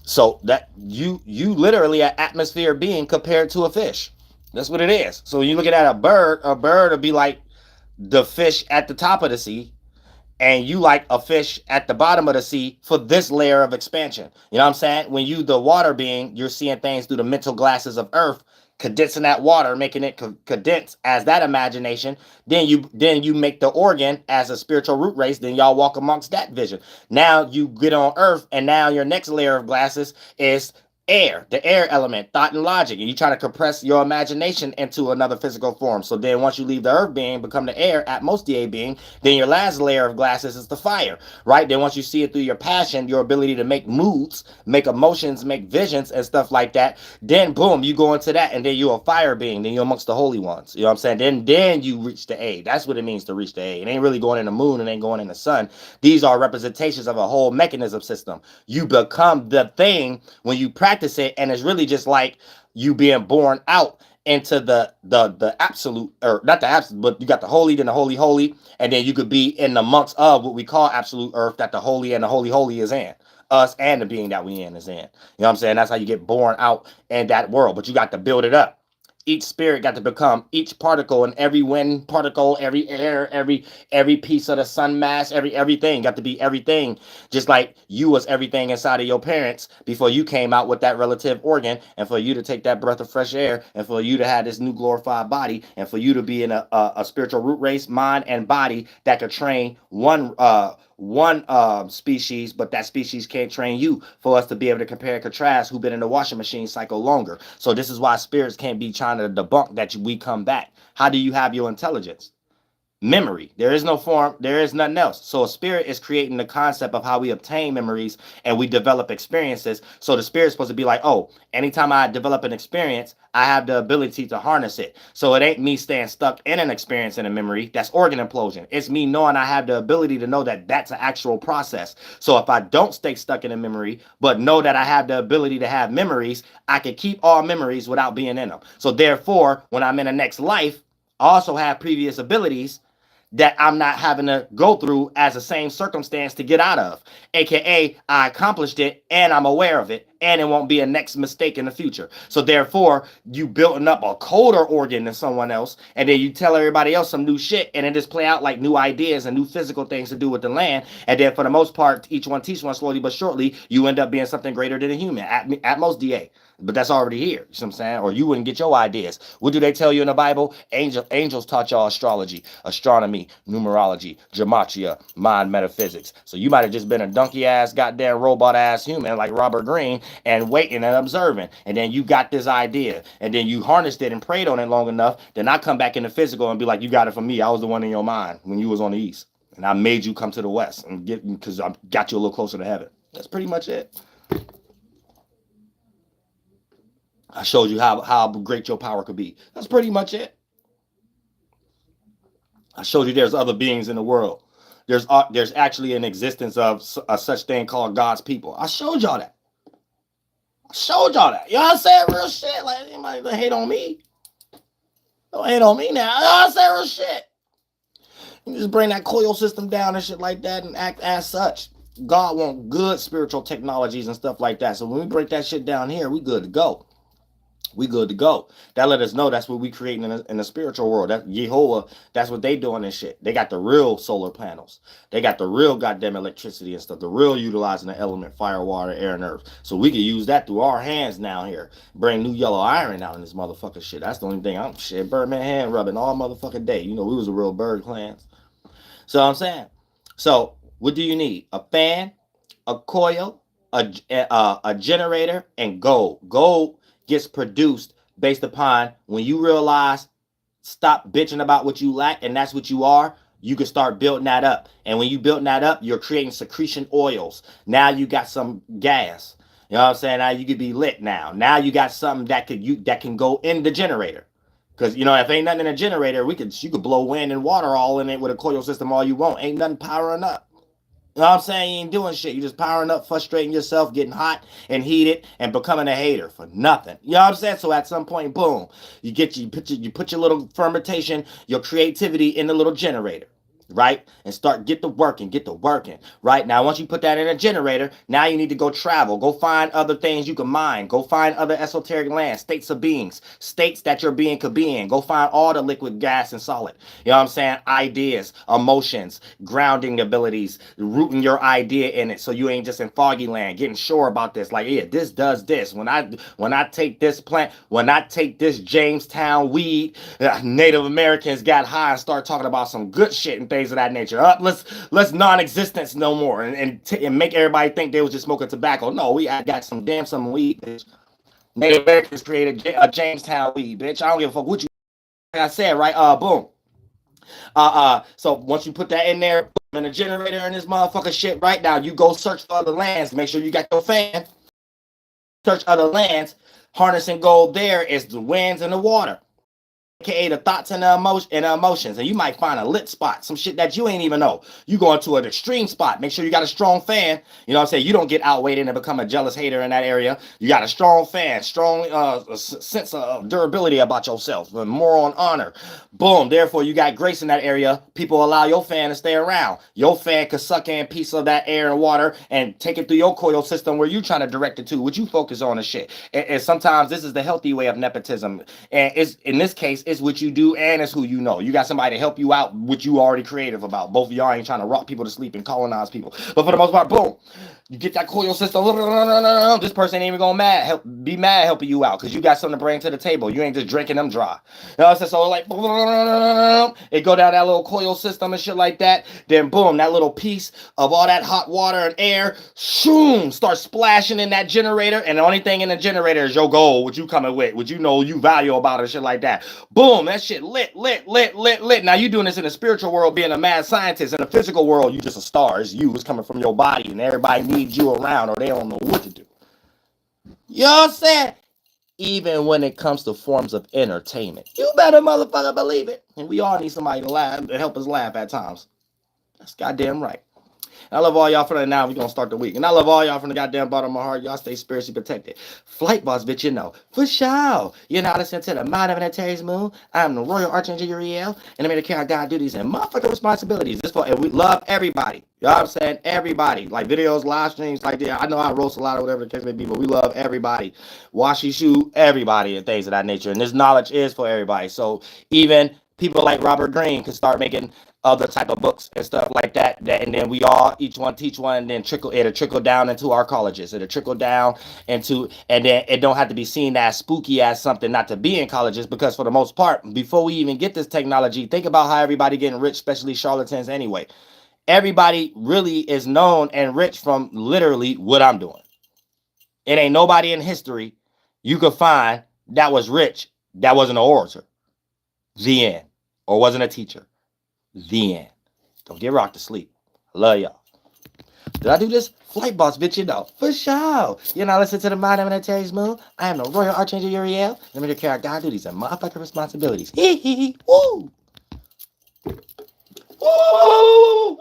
So that you literally an atmosphere being compared to a fish. That's what it is. So when you looking at a bird will be like the fish at the top of the sea, and you like a fish at the bottom of the sea for this layer of expansion. You know what I'm saying? When you the water being, you're seeing things through the mental glasses of earth, condensing that water, making it condense as that imagination. Then you make the organ as a spiritual root race. Then y'all walk amongst that vision. Now you get on earth, and now your next layer of glasses is air, the air element, thought and logic, and you try to compress your imagination into another physical form. So then once you leave the earth being, become the air at most DA being, then your last layer of glasses is the fire, right? Then once you see it through your passion, your ability to make moods, make emotions, make visions and stuff like that, then boom, you go into that, and then you're a fire being, then you're amongst the holy ones. You know what I'm saying? Then you reach the A. That's what it means to reach the A. It ain't really going in the moon, it ain't going in the sun. These are representations of a whole mechanism system. You become the thing when you practice it, and it's really just like you being born out into the absolute, or not the absolute, but you got the holy, then the holy, and then you could be in the months of what we call absolute earth, that the holy and the holy is in us, and the being that we in is in. You know what I'm saying? That's how you get born out in that world, but you got to build it up. Each spirit got to become each particle, and every wind particle, every air, every piece of the sun mass, everything got to be everything. Just like you was everything inside of your parents before you came out with that relative organ, and for you to take that breath of fresh air, and for you to have this new glorified body, and for you to be in a spiritual root race, mind and body that could train one species, but that species can't train you, for us to be able to compare and contrast who been in the washing machine cycle longer. So this is why spirits can't be trying to debunk that we come back. How do you have your intelligence? Memory. There is no form, there is nothing else. So a spirit is creating the concept of how we obtain memories and we develop experiences. So the spirit is supposed to be like, oh, anytime I develop an experience, I have the ability to harness it. So it ain't me staying stuck in an experience in a memory. That's organ implosion. It's me knowing I have the ability to know that that's an actual process. So if I don't stay stuck in a memory, but know that I have the ability to have memories, I can keep all memories without being in them. So therefore, when I'm in a next life, I also have previous abilities that I'm not having to go through as the same circumstance to get out of. AKA, I accomplished it and I'm aware of it, and it won't be a next mistake in the future. So therefore, you building up a colder organ than someone else, and then you tell everybody else some new shit, and it just play out like new ideas and new physical things to do with the land. And then for the most part, each one teach one, slowly but surely, you end up being something greater than a human, at most DA. But that's already here. You know what I'm saying? Or you wouldn't get your ideas. What do they tell you in the Bible? Angels taught y'all astrology, astronomy, numerology, gematria, mind metaphysics. So you might have just been a donkey ass, goddamn robot ass human like Robert Greene, and waiting and observing. And then you got this idea, and then you harnessed it and prayed on it long enough. Then I come back in the physical and be like, you got it from me. I was the one in your mind when you was on the east, and I made you come to the west and get, because I got you a little closer to heaven. That's pretty much it. I showed you how great your power could be. That's pretty much it. I showed you there's other beings in the world. There's actually an existence of a such thing called God's people. I showed y'all that. You know what I'm saying? Real shit. Like, anybody don't hate on me. Don't hate on me now. You know what I'm saying? Real shit. You just bring that coil system down and shit like that and act as such. God wants good spiritual technologies and stuff like that. So when we break that shit down here, we good to go. We good to go. That let us know that's what we creating in the spiritual world. That Yahlahuè, that's what they doing and shit. They got the real solar panels. They got the real goddamn electricity and stuff. The real utilizing the element fire, water, air, and earth. So we can use that through our hands now here. Bring new yellow iron out in this motherfucker shit. That's the only thing I'm shit. Birdman hand rubbing all motherfucking day. You know, we was a real bird clans. So I'm saying. So what do you need? A fan, a coil, a generator, and gold. Gold gets produced based upon when you realize, stop bitching about what you lack, and that's what you are. You can start building that up, and when you building that up, you're creating secretion oils. Now you got some gas. You know what I'm saying? Now you could be lit. Now you got something that can go in the generator. Because, you know, if ain't nothing in a generator, you could blow wind and water all in it with a coil system all you want. Ain't nothing powering up. You know what I'm saying? You ain't doing shit. You're just powering up, frustrating yourself, getting hot and heated, and becoming a hater for nothing. You know what I'm saying? So at some point, boom, you put your little fermentation, your creativity in the little generator. right? And get to working, right? Now, once you put that in a generator, now you need to go travel, go find other things you can mine, go find other esoteric lands, states of beings, states that your being could be in. Go find all the liquid, gas, and solid. You know what I'm saying? Ideas, emotions, grounding abilities, rooting your idea in it, so you ain't just in foggy land, getting sure about this. Like, yeah, this does this. When I take this plant, when I take this Jamestown weed, Native Americans got high and start talking about some good shit and things of that nature. Let's non-existence no more and make everybody think they was just smoking tobacco. No, I got some weed, bitch. Native Americans created a Jamestown weed, bitch. I don't give a fuck what you. Like I said, right? Boom. So once you put that in there, in a generator and this motherfucker shit, right now you go search for other lands. Make sure you got your fan. Search other lands. Harnessing gold there is the winds and the water, aka the thoughts and the emotions. And you might find a lit spot, some shit that you ain't even know. You go into an extreme spot. Make sure you got a strong fan. You know what I'm saying? You don't get outweighed and become a jealous hater in that area. You got a strong fan, strong sense of durability about yourself, moral and honor. Boom. Therefore, you got grace in that area. People allow your fan to stay around. Your fan could suck in a piece of that air and water and take it through your coil system where you trying to direct it to, what you focus on and shit. And sometimes this is the healthy way of nepotism. And it's, in this case, it's what you do and it's who you know. You got somebody to help you out, what you already creative about. Both of y'all ain't trying to rock people to sleep and colonize people. But for the most part, boom. You get that coil system. This person ain't even gonna be mad helping you out because you got something to bring to the table. You ain't just drinking them dry. You know what I'm saying? So like, it go down that little coil system and shit like that. Then boom, that little piece of all that hot water and air, shoom, starts splashing in that generator. And the only thing in the generator is your goal, what you coming with, what you know you value about it, and shit like that. Boom, that shit lit. Now you doing this in the spiritual world, being a mad scientist. In the physical world, you just a star. It's you. It's coming from your body, and everybody needs you around, or they don't know what to do. You know what I'm saying? Even when it comes to forms of entertainment, you better motherfucker believe it. And we all need somebody to laugh and help us laugh at times. That's goddamn right. I love all y'all for that. Now we're going to start the week. And I love all y'all from the goddamn bottom of my heart. Y'all stay spiritually protected. Flight boss, bitch, you know. For sure. You're not listening to the mind of an Antares Moon. I'm the Royal Archangel Uriel. And I'm here to carry out God duties and motherfucking responsibilities. And we love everybody. You know what I'm saying? Everybody. Like videos, live streams, like that. I know I roast a lot or whatever the case may be, but we love everybody. Washy shoe, everybody, and things of that nature. And this knowledge is for everybody. So even people like Robert Greene can start making other type of books and stuff like that, and then we all each one teach one, and then it'll trickle down into our colleges. It'll trickle down into, and then it don't have to be seen as spooky as something not to be in colleges, because for the most part, before we even get this technology, think about how everybody getting rich, especially charlatans anyway. Everybody really is known and rich from literally what I'm doing. It ain't nobody in history you could find that was rich that wasn't an orator. The end. Or wasn't a teacher. The end. Don't get rocked to sleep. Love y'all. Did I do this? Flight boss, bitch, you know. For sure. You're not listening to the mind of an Antares Moon. I am the Royal Archangel Uriel. Let me take care of God duties and motherfucking responsibilities. Hee hee hee. Woo! Woo! Woo!